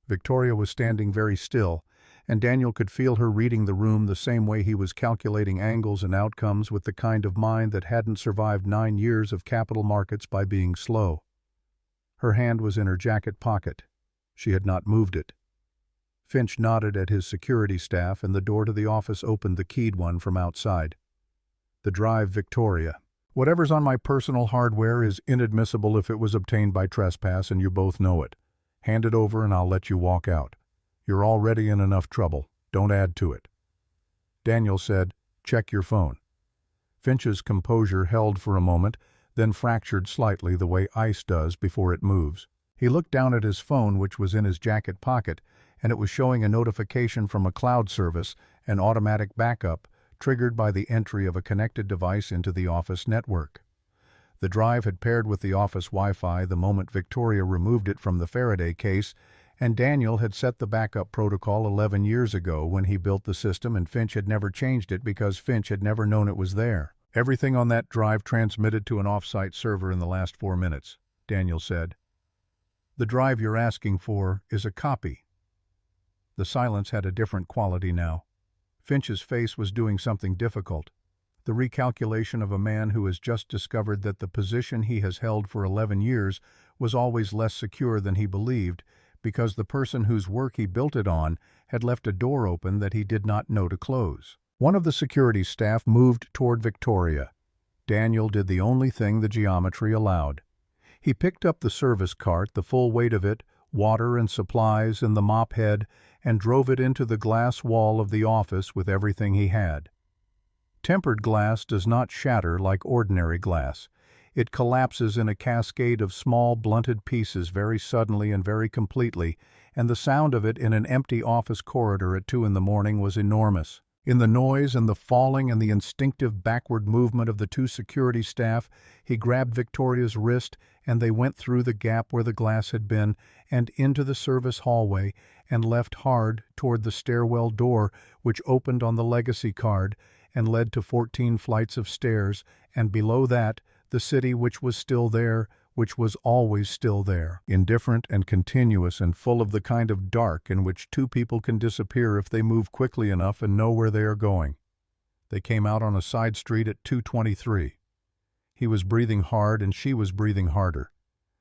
Victoria was standing very still, and Daniel could feel her reading the room the same way he was calculating angles and outcomes with the kind of mind that hadn't survived 9 years of capital markets by being slow. Her hand was in her jacket pocket. She had not moved it. Finch nodded at his security staff, and the door to the office opened, the keyed one, from outside. The drive, Victoria. "Whatever's on my personal hardware is inadmissible if it was obtained by trespass, and you both know it. Hand it over and I'll let you walk out. You're already in enough trouble. Don't add to it." Daniel said, "Check your phone." Finch's composure held for a moment, then fractured slightly the way ice does before it moves. He looked down at his phone, which was in his jacket pocket, and it was showing a notification from a cloud service, an automatic backup, triggered by the entry of a connected device into the office network. The drive had paired with the office Wi-Fi the moment Victoria removed it from the Faraday case, and Daniel had set the backup protocol 11 years ago when he built the system, and Finch had never changed it because Finch had never known it was there. Everything on that drive transmitted to an off-site server in the last 4 minutes, Daniel said. The drive you're asking for is a copy. The silence had a different quality now. Finch's face was doing something difficult. The recalculation of a man who has just discovered that the position he has held for 11 years was always less secure than he believed, because the person whose work he built it on had left a door open that he did not know to close. One of the security staff moved toward Victoria. Daniel did the only thing the geometry allowed. He picked up the service cart, the full weight of it, water and supplies and the mop head, and drove it into the glass wall of the office with everything he had. Tempered glass does not shatter like ordinary glass. It collapses in a cascade of small, blunted pieces very suddenly and very completely, and the sound of it in an empty office corridor at 2 in the morning was enormous. In the noise and the falling and the instinctive backward movement of the two security staff, he grabbed Victoria's wrist, and they went through the gap where the glass had been and into the service hallway and left hard toward the stairwell door, which opened on the legacy card and led to 14 flights of stairs, and below that, the city which was still there, which was always still there, indifferent and continuous and full of the kind of dark in which two people can disappear if they move quickly enough and know where they are going. They came out on a side street at 2:23. He was breathing hard and she was breathing harder.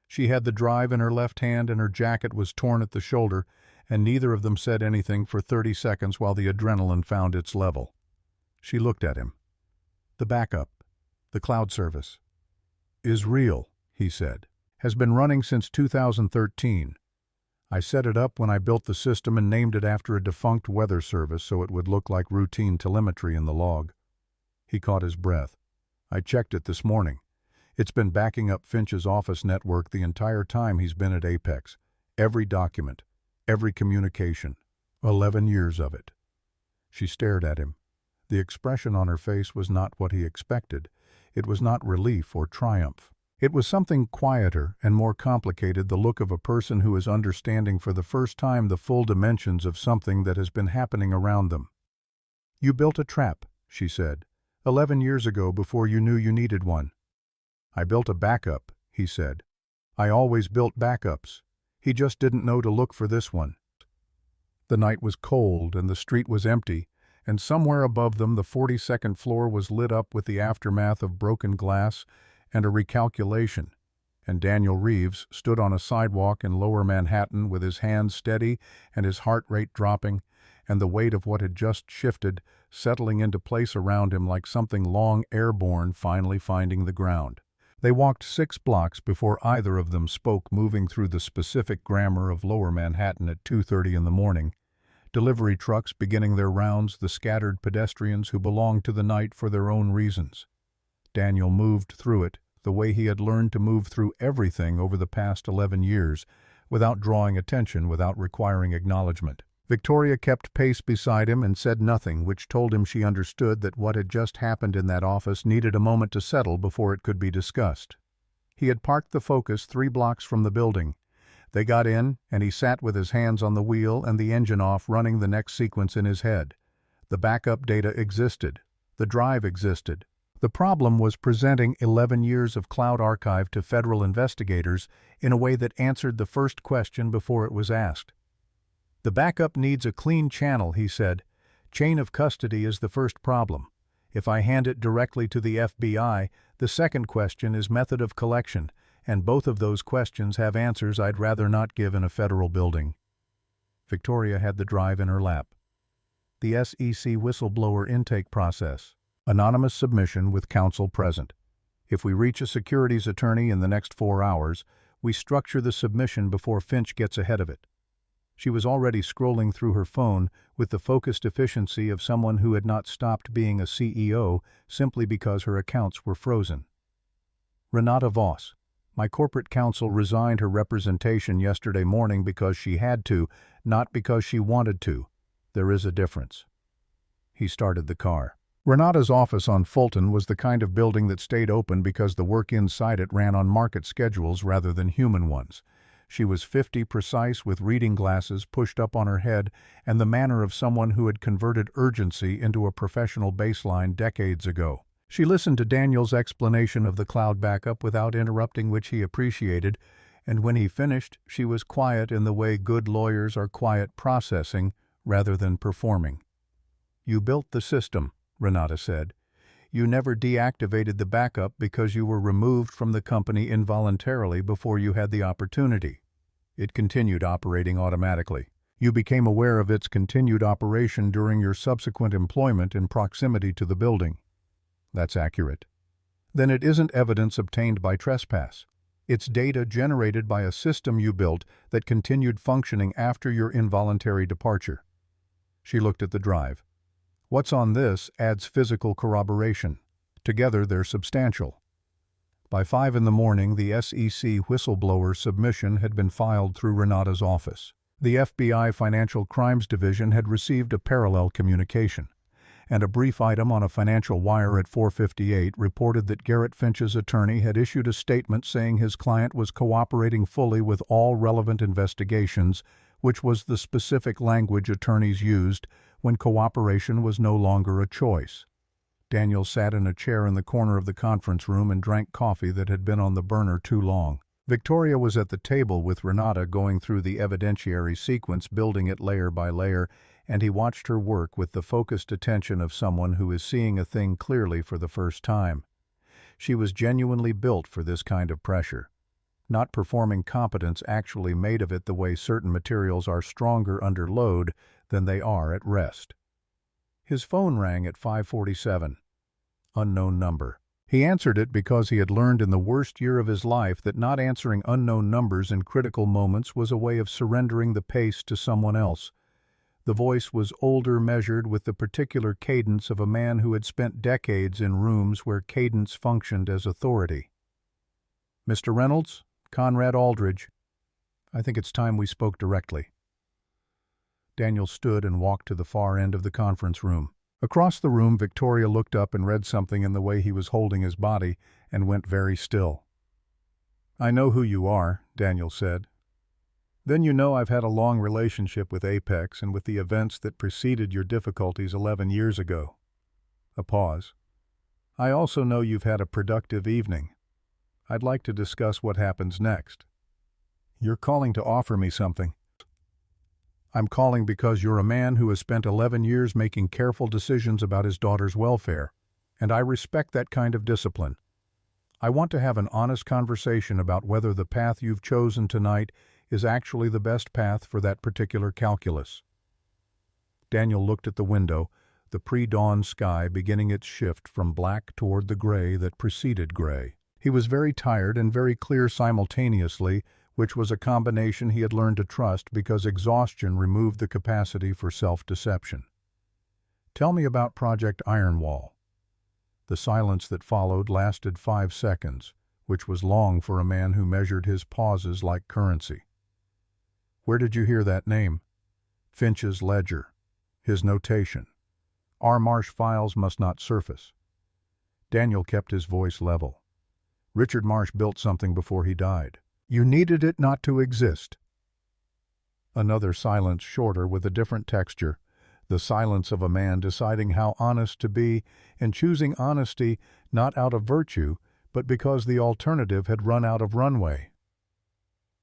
She had the drive in her left hand and her jacket was torn at the shoulder, and neither of them said anything for 30 seconds while the adrenaline found its level. She looked at him. The backup, the cloud service, is real, he said. Has been running since 2013. I set it up when I built the system and named it after a defunct weather service so it would look like routine telemetry in the log. He caught his breath. I checked it this morning. It's been backing up Finch's office network the entire time he's been at Apex. Every document, every communication. 11 years of it. She stared at him. The expression on her face was not what he expected. It was not relief or triumph. It was something quieter and more complicated, the look of a person who is understanding for the first time the full dimensions of something that has been happening around them. You built a trap, she said, 11 years ago before you knew you needed one. I built a backup, he said. I always built backups. He just didn't know to look for this one. The night was cold and the street was empty, and somewhere above them the 42nd floor was lit up with the aftermath of broken glass and a recalculation, and Daniel Reeves stood on a sidewalk in lower Manhattan with his hands steady and his heart rate dropping, and the weight of what had just shifted settling into place around him like something long airborne finally finding the ground. They walked 6 blocks before either of them spoke, moving through the specific grammar of lower Manhattan at 2:30 in the morning. Delivery trucks beginning their rounds, the scattered pedestrians who belonged to the night for their own reasons. Daniel moved through it the way he had learned to move through everything over the past 11 years, without drawing attention, without requiring acknowledgement. Victoria kept pace beside him and said nothing, which told him she understood that what had just happened in that office needed a moment to settle before it could be discussed. He had parked the Focus 3 blocks from the building. They got in, and he sat with his hands on the wheel and the engine off, running the next sequence in his head. The backup data existed. The drive existed. The problem was presenting 11 years of cloud archive to federal investigators in a way that answered the first question before it was asked. The backup needs a clean channel, he said. Chain of custody is the first problem. If I hand it directly to the FBI, the second question is method of collection, and both of those questions have answers I'd rather not give in a federal building. Victoria had the drive in her lap. The SEC whistleblower intake process. Anonymous submission with counsel present. If we reach a securities attorney in the next 4 hours, we structure the submission before Finch gets ahead of it. She was already scrolling through her phone with the focused efficiency of someone who had not stopped being a CEO simply because her accounts were frozen. Renata Voss. My corporate counsel resigned her representation yesterday morning because she had to, not because she wanted to. There is a difference. He started the car. Renata's office on Fulton was the kind of building that stayed open because the work inside it ran on market schedules rather than human ones. She was 50 precise with reading glasses pushed up on her head and the manner of someone who had converted urgency into a professional baseline decades ago. She listened to Daniel's explanation of the cloud backup without interrupting, which he appreciated, and when he finished, she was quiet in the way good lawyers are quiet, processing rather than performing. "You built the system," Renata said. "You never deactivated the backup because you were removed from the company involuntarily before you had the opportunity. It continued operating automatically. You became aware of its continued operation during your subsequent employment in proximity to the building." "That's accurate." "Then it isn't evidence obtained by trespass. It's data generated by a system you built that continued functioning after your involuntary departure." She looked at the drive. "What's on this adds physical corroboration. Together they're substantial." By 5 in the morning, the SEC whistleblower submission had been filed through Renata's office. The FBI Financial Crimes Division had received a parallel communication, and a brief item on a financial wire at 4:58 reported that Garrett Finch's attorney had issued a statement saying his client was cooperating fully with all relevant investigations, which was the specific language attorneys used when cooperation was no longer a choice. Daniel sat in a chair in the corner of the conference room and drank coffee that had been on the burner too long. Victoria was at the table with Renata going through the evidentiary sequence, building it layer by layer, and he watched her work with the focused attention of someone who is seeing a thing clearly for the first time. She was genuinely built for this kind of pressure. Not performing competence actually made of it the way certain materials are stronger under load than they are at rest. His phone rang at 5:47. Unknown number. He answered it because he had learned in the worst year of his life that not answering unknown numbers in critical moments was a way of surrendering the pace to someone else. The voice was older, measured with the particular cadence of a man who had spent decades in rooms where cadence functioned as authority. "Mr. Reynolds? Conrad Aldridge. I think it's time we spoke directly." Daniel stood and walked to the far end of the conference room. Across the room, Victoria looked up and read something in the way he was holding his body and went very still. "I know who you are," Daniel said. "Then you know I've had a long relationship with Apex and with the events that preceded your difficulties 11 years ago." A pause. "I also know you've had a productive evening. I'd like to discuss what happens next." "You're calling to offer me something." "I'm calling because you're a man who has spent 11 years making careful decisions about his daughter's welfare, and I respect that kind of discipline. I want to have an honest conversation about whether the path you've chosen tonight is actually the best path for that particular calculus." Daniel looked at the window, the pre-dawn sky beginning its shift from black toward the gray that preceded gray. He was very tired and very clear simultaneously, which was a combination he had learned to trust because exhaustion removed the capacity for self-deception. "Tell me about Project Ironwall." The silence that followed lasted 5 seconds, which was long for a man who measured his pauses like currency. "Where did you hear that name?" "Finch's ledger. His notation. Our Marsh files must not surface." Daniel kept his voice level. "Richard Marsh built something before he died. You needed it not to exist." Another silence, shorter, with a different texture, the silence of a man deciding how honest to be and choosing honesty not out of virtue, but because the alternative had run out of runway.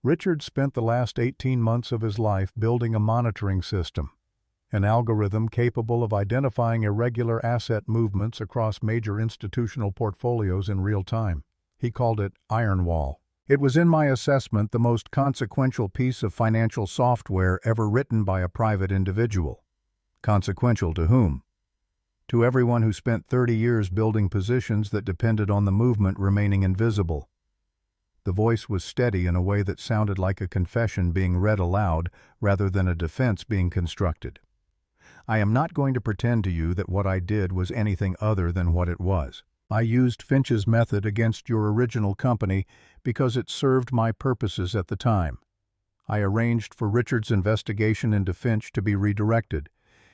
Richard spent the last 18 months of his life building a monitoring system, an algorithm capable of identifying irregular asset movements across major institutional portfolios in real time. He called it Ironwall. It was, in my assessment, the most consequential piece of financial software ever written by a private individual. Consequential to whom? To everyone who spent 30 years building positions that depended on the movement remaining invisible. The voice was steady in a way that sounded like a confession being read aloud rather than a defense being constructed. "I am not going to pretend to you that what I did was anything other than what it was. I used Finch's method against your original company because it served my purposes at the time. I arranged for Richard's investigation into Finch to be redirected,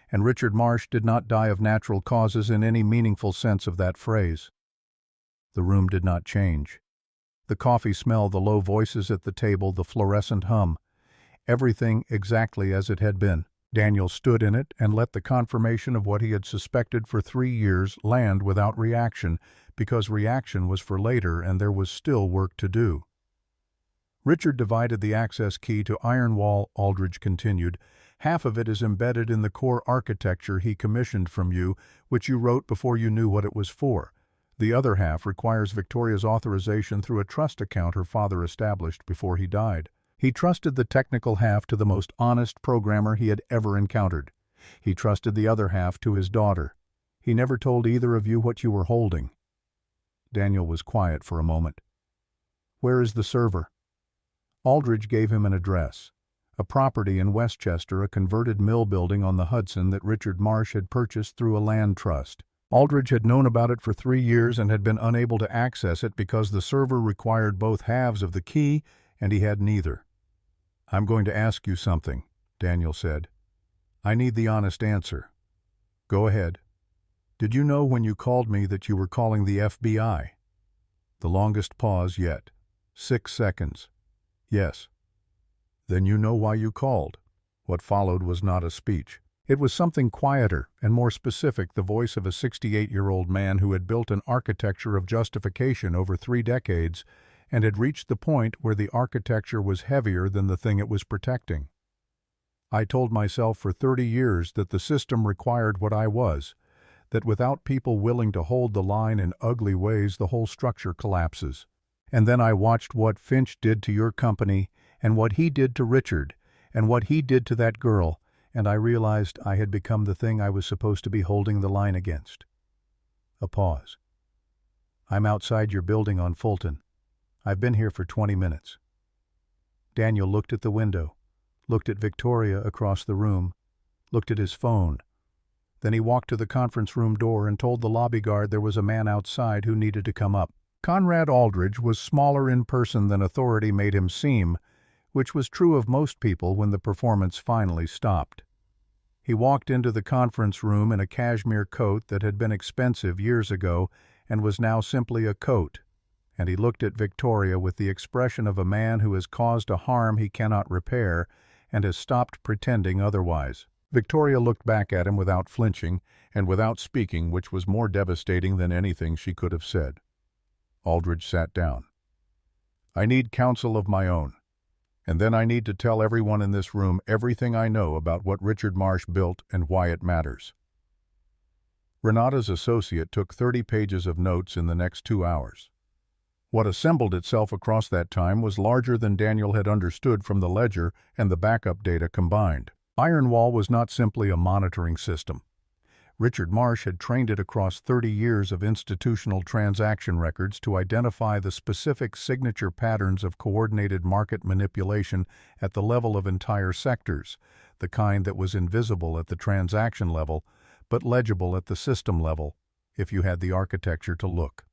and Richard Marsh did not die of natural causes in any meaningful sense of that phrase." The room did not change. The coffee smell, the low voices at the table, the fluorescent hum. Everything exactly as it had been. Daniel stood in it and let the confirmation of what he had suspected for 3 years land without reaction, because reaction was for later and there was still work to do. Richard divided the access key to Iron Wall, Aldridge continued. Half of it is embedded in the core architecture he commissioned from you, which you wrote before you knew what it was for. The other half requires Victoria's authorization through a trust account her father established before he died. He trusted the technical half to the most honest programmer he had ever encountered. He trusted the other half to his daughter. He never told either of you what you were holding. Daniel was quiet for a moment. Where is the server? Aldridge gave him an address. A property in Westchester, a converted mill building on the Hudson that Richard Marsh had purchased through a land trust. Aldridge had known about it for 3 years and had been unable to access it because the server required both halves of the key, and he had neither. "I'm going to ask you something," Daniel said. "I need the honest answer." "Go ahead." "Did you know when you called me that you were calling the FBI?" The longest pause yet. 6 seconds. "Yes." "Then you know why you called." What followed was not a speech. It was something quieter and more specific, the voice of a 68-year-old man who had built an architecture of justification over 3 decades and had reached the point where the architecture was heavier than the thing it was protecting. "I told myself for 30 years that the system required what I was, that without people willing to hold the line in ugly ways, the whole structure collapses. And then I watched what Finch did to your company, and what he did to Richard, and what he did to that girl, and I realized I had become the thing I was supposed to be holding the line against." A pause. "I'm outside your building on Fulton. I've been here for 20 minutes. Daniel looked at the window, looked at Victoria across the room, looked at his phone. Then he walked to the conference room door and told the lobby guard there was a man outside who needed to come up. Conrad Aldridge was smaller in person than authority made him seem, which was true of most people when the performance finally stopped. He walked into the conference room in a cashmere coat that had been expensive years ago and was now simply a coat, and he looked at Victoria with the expression of a man who has caused a harm he cannot repair and has stopped pretending otherwise. Victoria looked back at him without flinching and without speaking, which was more devastating than anything she could have said. Aldridge sat down. "I need counsel of my own. And then I need to tell everyone in this room everything I know about what Richard Marsh built and why it matters." Renata's associate took 30 pages of notes in the next 2 hours. What assembled itself across that time was larger than Daniel had understood from the ledger and the backup data combined. Iron Wall was not simply a monitoring system. Richard Marsh had trained it across 30 years of institutional transaction records to identify the specific signature patterns of coordinated market manipulation at the level of entire sectors, the kind that was invisible at the transaction level, but legible at the system level, if you had the architecture to look.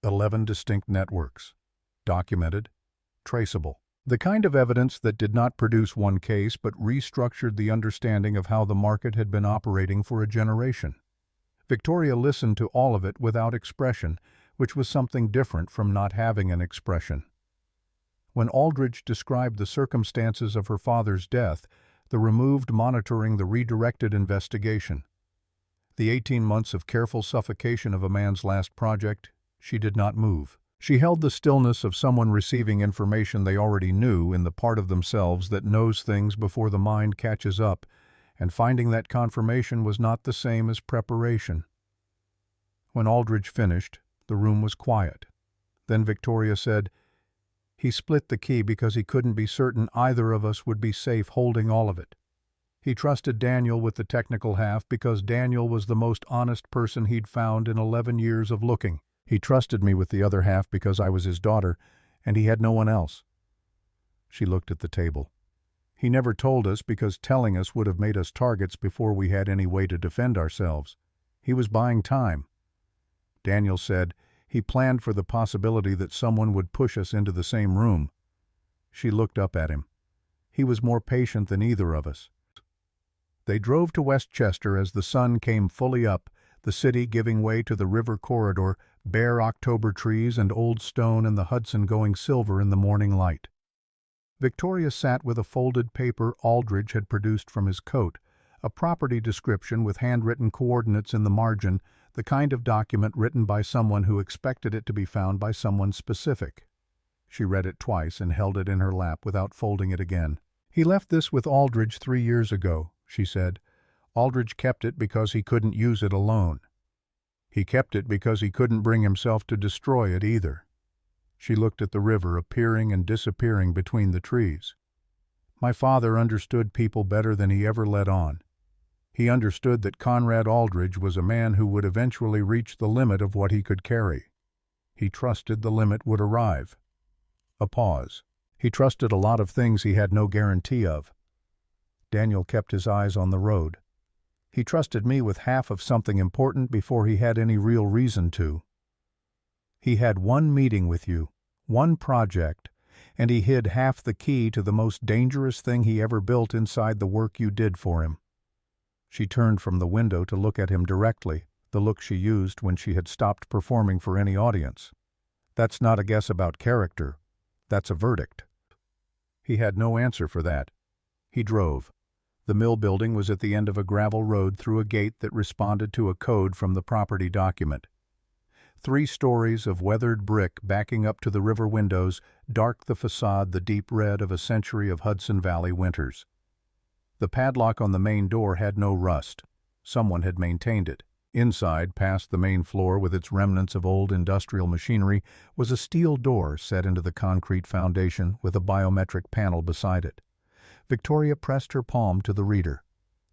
11 distinct networks. Documented, traceable. The kind of evidence that did not produce one case but restructured the understanding of how the market had been operating for a generation. Victoria listened to all of it without expression, which was something different from not having an expression. When Aldridge described the circumstances of her father's death, the removed monitoring, the redirected investigation, the 18 months of careful suffocation of a man's last project, she did not move. She held the stillness of someone receiving information they already knew in the part of themselves that knows things before the mind catches up, and finding that confirmation was not the same as preparation. When Aldridge finished, the room was quiet. Then Victoria said, "He split the key because he couldn't be certain either of us would be safe holding all of it. He trusted Daniel with the technical half because Daniel was the most honest person he'd found in 11 years of looking. He trusted me with the other half because I was his daughter, and he had no one else." She looked at the table. "He never told us because telling us would have made us targets before we had any way to defend ourselves. He was buying time." Daniel said, "He planned for the possibility that someone would push us into the same room." She looked up at him. "He was more patient than either of us." They drove to Westchester as the sun came fully up, the city giving way to the river corridor, bare October trees and old stone, and the Hudson going silver in the morning light. Victoria sat with a folded paper Aldridge had produced from his coat, a property description with handwritten coordinates in the margin, the kind of document written by someone who expected it to be found by someone specific. She read it twice and held it in her lap without folding it again. "He left this with Aldridge 3 years ago," she said. "Aldridge kept it because he couldn't use it alone. He kept it because he couldn't bring himself to destroy it either." She looked at the river appearing and disappearing between the trees. "My father understood people better than he ever let on. He understood that Conrad Aldridge was a man who would eventually reach the limit of what he could carry. He trusted the limit would arrive." A pause. "He trusted a lot of things he had no guarantee of." Daniel kept his eyes on the road. "He trusted me with half of something important before he had any real reason to. He had one meeting with you, one project, and he hid half the key to the most dangerous thing he ever built inside the work you did for him." She turned from the window to look at him directly, the look she used when she had stopped performing for any audience. "That's not a guess about character. That's a verdict." He had no answer for that. He drove. The mill building was at the end of a gravel road through a gate that responded to a code from the property document. 3 stories of weathered brick backing up to the river windows darked the facade the deep red of a century of Hudson Valley winters. The padlock on the main door had no rust. Someone had maintained it. Inside, past the main floor with its remnants of old industrial machinery, was a steel door set into the concrete foundation with a biometric panel beside it. Victoria pressed her palm to the reader.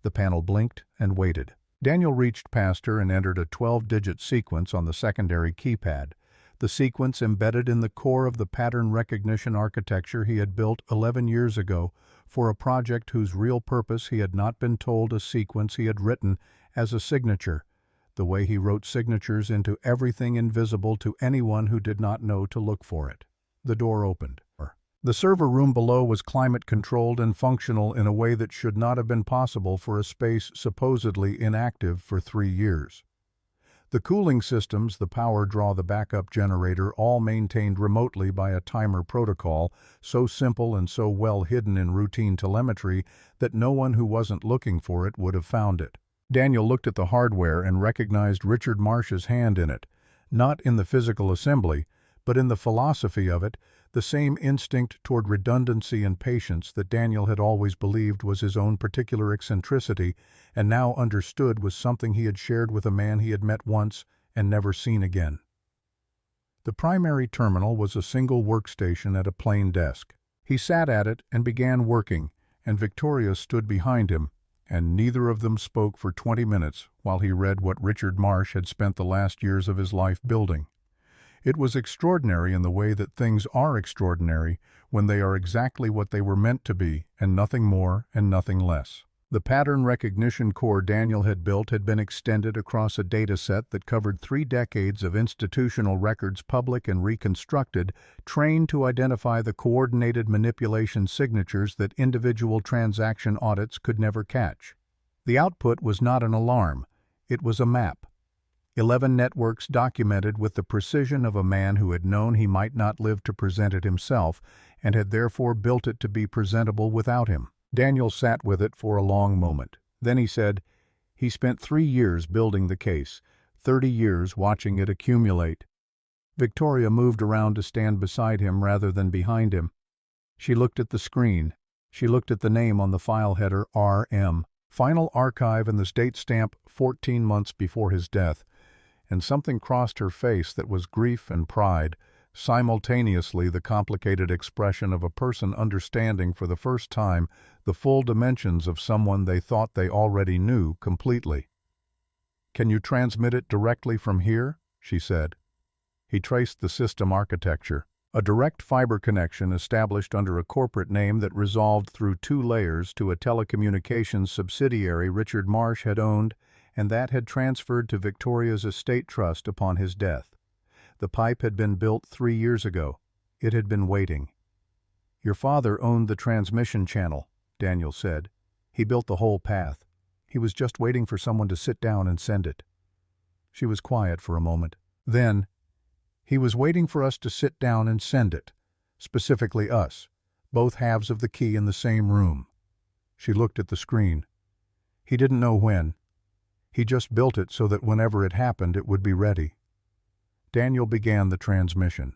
The panel blinked and waited. Daniel reached past her and entered a 12-digit sequence on the secondary keypad, the sequence embedded in the core of the pattern recognition architecture he had built 11 years ago for a project whose real purpose he had not been told. A sequence he had written as a signature, the way he wrote signatures into everything invisible to anyone who did not know to look for it. The door opened. The server room below was climate-controlled and functional in a way that should not have been possible for a space supposedly inactive for 3 years. The cooling systems, the power draw, the backup generator, all maintained remotely by a timer protocol, so simple and so well hidden in routine telemetry that no one who wasn't looking for it would have found it. Daniel looked at the hardware and recognized Richard Marsh's hand in it, not in the physical assembly, but in the philosophy of it, the same instinct toward redundancy and patience that Daniel had always believed was his own particular eccentricity and now understood was something he had shared with a man he had met once and never seen again. The primary terminal was a single workstation at a plain desk. He sat at it and began working, and Victoria stood behind him, and neither of them spoke for 20 minutes while he read what Richard Marsh had spent the last years of his life building. It was extraordinary in the way that things are extraordinary when they are exactly what they were meant to be, and nothing more and nothing less. The pattern recognition core Daniel had built had been extended across a data set that covered 3 decades of institutional records, public and reconstructed, trained to identify the coordinated manipulation signatures that individual transaction audits could never catch. The output was not an alarm, it was a map. 11 networks documented with the precision of a man who had known he might not live to present it himself, and had therefore built it to be presentable without him. Daniel sat with it for a long moment. Then he said, "He spent 3 years building the case, 30 years watching it accumulate." Victoria moved around to stand beside him rather than behind him. She looked at the screen. She looked at the name on the file header, RM, Final Archive, and the date stamp 14 months before his death. And something crossed her face that was grief and pride, simultaneously the complicated expression of a person understanding for the first time the full dimensions of someone they thought they already knew completely. "Can you transmit it directly from here?" she said. He traced the system architecture. A direct fiber connection established under a corporate name that resolved through 2 layers to a telecommunications subsidiary Richard Marsh had owned, and that had transferred to Victoria's estate trust upon his death. The pipe had been built 3 years ago. It had been waiting. "Your father owned the transmission channel," Daniel said. "He built the whole path. He was just waiting for someone to sit down and send it." She was quiet for a moment. Then, "He was waiting for us to sit down and send it. Specifically us. both halves of the key in the same room. She looked at the screen. He didn't know when. He just built it so that whenever it happened, it would be ready. Daniel began the transmission.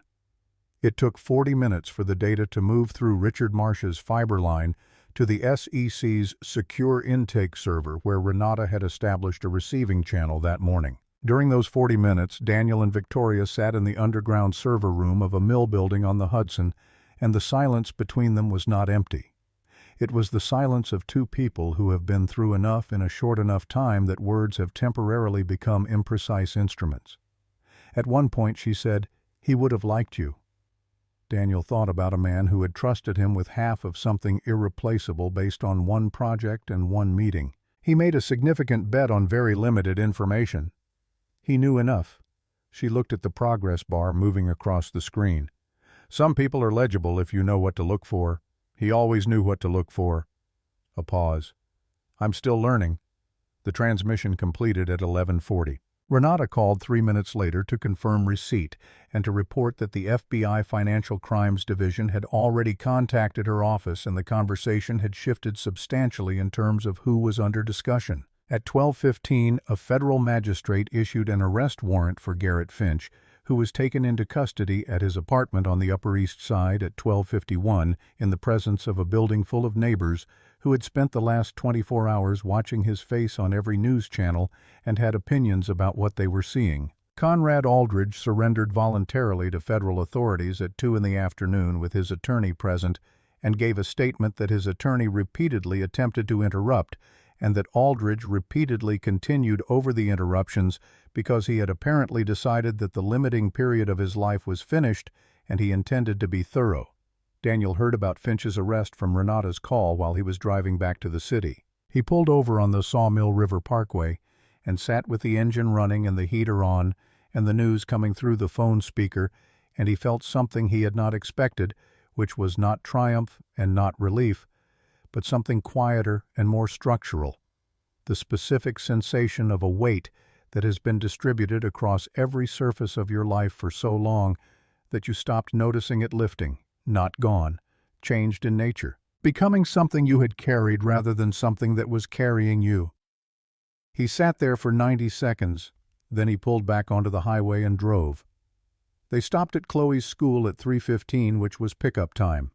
It took 40 minutes for the data to move through Richard Marsh's fiber line to the SEC's secure intake server where Renata had established a receiving channel that morning. During those 40 minutes, Daniel and Victoria sat in the underground server room of a mill building on the Hudson, and the silence between them was not empty. It was the silence of two people who have been through enough in a short enough time that words have temporarily become imprecise instruments. At one point she said, "He would have liked you." Daniel thought about a man who had trusted him with half of something irreplaceable based on one project and one meeting. He made a significant bet on very limited information. He knew enough. She looked at the progress bar moving across the screen. Some people are legible if you know what to look for. He always knew what to look for. A pause. "I'm still learning." The transmission completed at 11:40. Renata called 3 minutes later to confirm receipt and to report that the FBI Financial Crimes Division had already contacted her office and the conversation had shifted substantially in terms of who was under discussion. At 12:15, a federal magistrate issued an arrest warrant for Garrett Finch, who was taken into custody at his apartment on the Upper East Side at 12:51 in the presence of a building full of neighbors who had spent the last 24 hours watching his face on every news channel and had opinions about what they were seeing. Conrad Aldridge surrendered voluntarily to federal authorities at 2 in the afternoon with his attorney present and gave a statement that his attorney repeatedly attempted to interrupt and that Aldridge repeatedly continued over the interruptions because he had apparently decided that the limiting period of his life was finished and he intended to be thorough. Daniel heard about Finch's arrest from Renata's call while he was driving back to the city. He pulled over on the Sawmill River Parkway and sat with the engine running and the heater on and the news coming through the phone speaker, and he felt something he had not expected, which was not triumph and not relief, but something quieter and more structural, the specific sensation of a weight that has been distributed across every surface of your life for so long that you stopped noticing it lifting, not gone, changed in nature, becoming something you had carried rather than something that was carrying you. He sat there for 90 seconds, then he pulled back onto the highway and drove. They stopped at Chloe's school at 3:15, which was pickup time.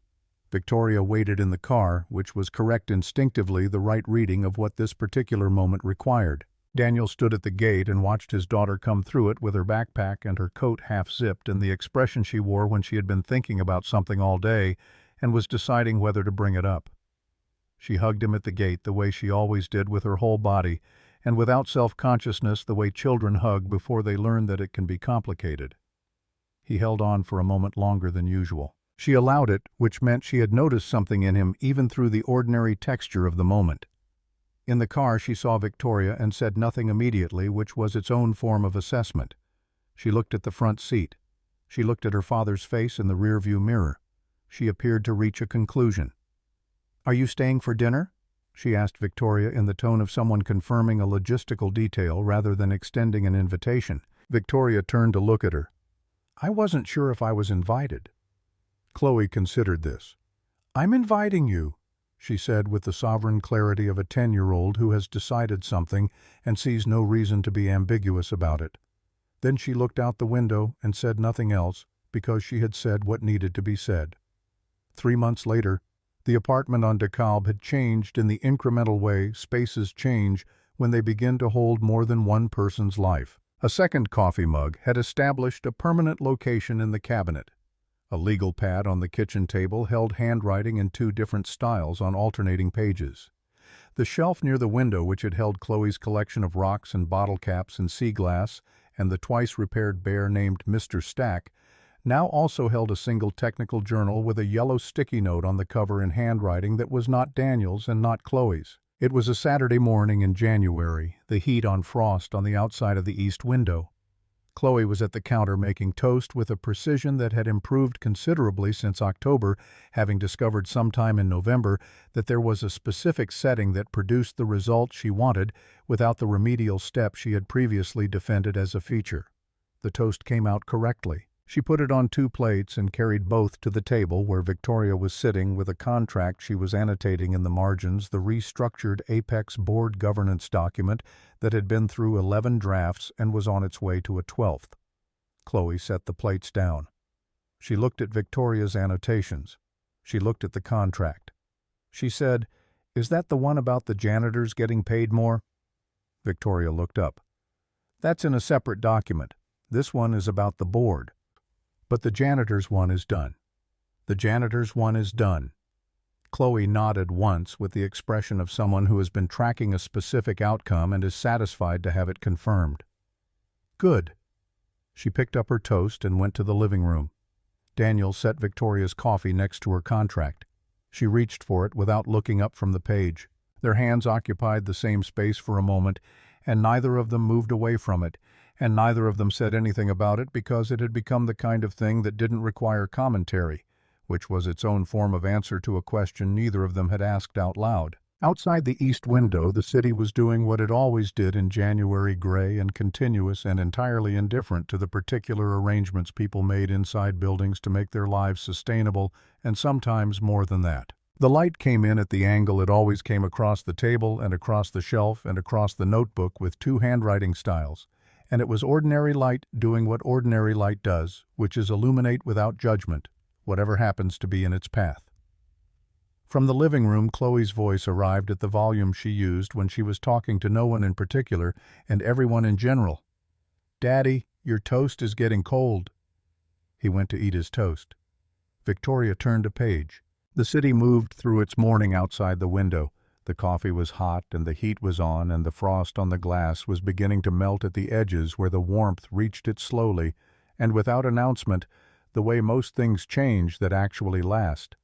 Victoria waited in the car, which was correct instinctively the right reading of what this particular moment required. Daniel stood at the gate and watched his daughter come through it with her backpack and her coat half-zipped and the expression she wore when she had been thinking about something all day and was deciding whether to bring it up. She hugged him at the gate the way she always did with her whole body, and without self-consciousness the way children hug before they learn that it can be complicated. He held on for a moment longer than usual. She allowed it, which meant she had noticed something in him even through the ordinary texture of the moment. In the car she saw Victoria and said nothing immediately, which was its own form of assessment. She looked at the front seat. She looked at her father's face in the rearview mirror. She appeared to reach a conclusion. "Are you staying for dinner?" she asked Victoria in the tone of someone confirming a logistical detail rather than extending an invitation. Victoria turned to look at her. "I wasn't sure if I was invited." Chloe considered this. "I'm inviting you," she said with the sovereign clarity of a 10-year-old who has decided something and sees no reason to be ambiguous about it. Then she looked out the window and said nothing else because she had said what needed to be said. 3 months later, the apartment on DeKalb had changed in the incremental way spaces change when they begin to hold more than one person's life. A second coffee mug had established a permanent location in the cabinet. A legal pad on the kitchen table held handwriting in 2 different styles on alternating pages. The shelf near the window, which had held Chloe's collection of rocks and bottle caps and sea glass, and the twice-repaired bear named Mr. Stack, now also held a single technical journal with a yellow sticky note on the cover in handwriting that was not Daniel's and not Chloe's. It was a Saturday morning in January, the heat on frost on the outside of the east window. Chloe was at the counter making toast with a precision that had improved considerably since October, having discovered sometime in November that there was a specific setting that produced the result she wanted without the remedial step she had previously defended as a feature. The toast came out correctly. She put it on 2 plates and carried both to the table where Victoria was sitting with a contract she was annotating in the margins, the restructured Apex board governance document that had been through 11 drafts and was on its way to a 12th. Chloe set the plates down. She looked at Victoria's annotations. She looked at the contract. She said, "Is that the one about the janitors getting paid more?" Victoria looked up. "That's in a separate document. This one is about the board. But the janitor's one is done. The janitor's one is done." Chloe nodded once with the expression of someone who has been tracking a specific outcome and is satisfied to have it confirmed. "Good." She picked up her toast and went to the living room. Daniel set Victoria's coffee next to her contract. She reached for it without looking up from the page. Their hands occupied the same space for a moment, and neither of them moved away from it, and neither of them said anything about it because it had become the kind of thing that didn't require commentary, which was its own form of answer to a question neither of them had asked out loud. Outside the east window, the city was doing what it always did in January, gray and continuous and entirely indifferent to the particular arrangements people made inside buildings to make their lives sustainable, and sometimes more than that. The light came in at the angle it always came across the table and across the shelf and across the notebook with 2 handwriting styles, and it was ordinary light doing what ordinary light does, which is illuminate without judgment, whatever happens to be in its path. From the living room, Chloe's voice arrived at the volume she used when she was talking to no one in particular and everyone in general. "Daddy, your toast is getting cold." He went to eat his toast. Victoria turned a page. The city moved through its morning outside the window. The coffee was hot and the heat was on and the frost on the glass was beginning to melt at the edges where the warmth reached it slowly and without announcement, the way most things change that actually last.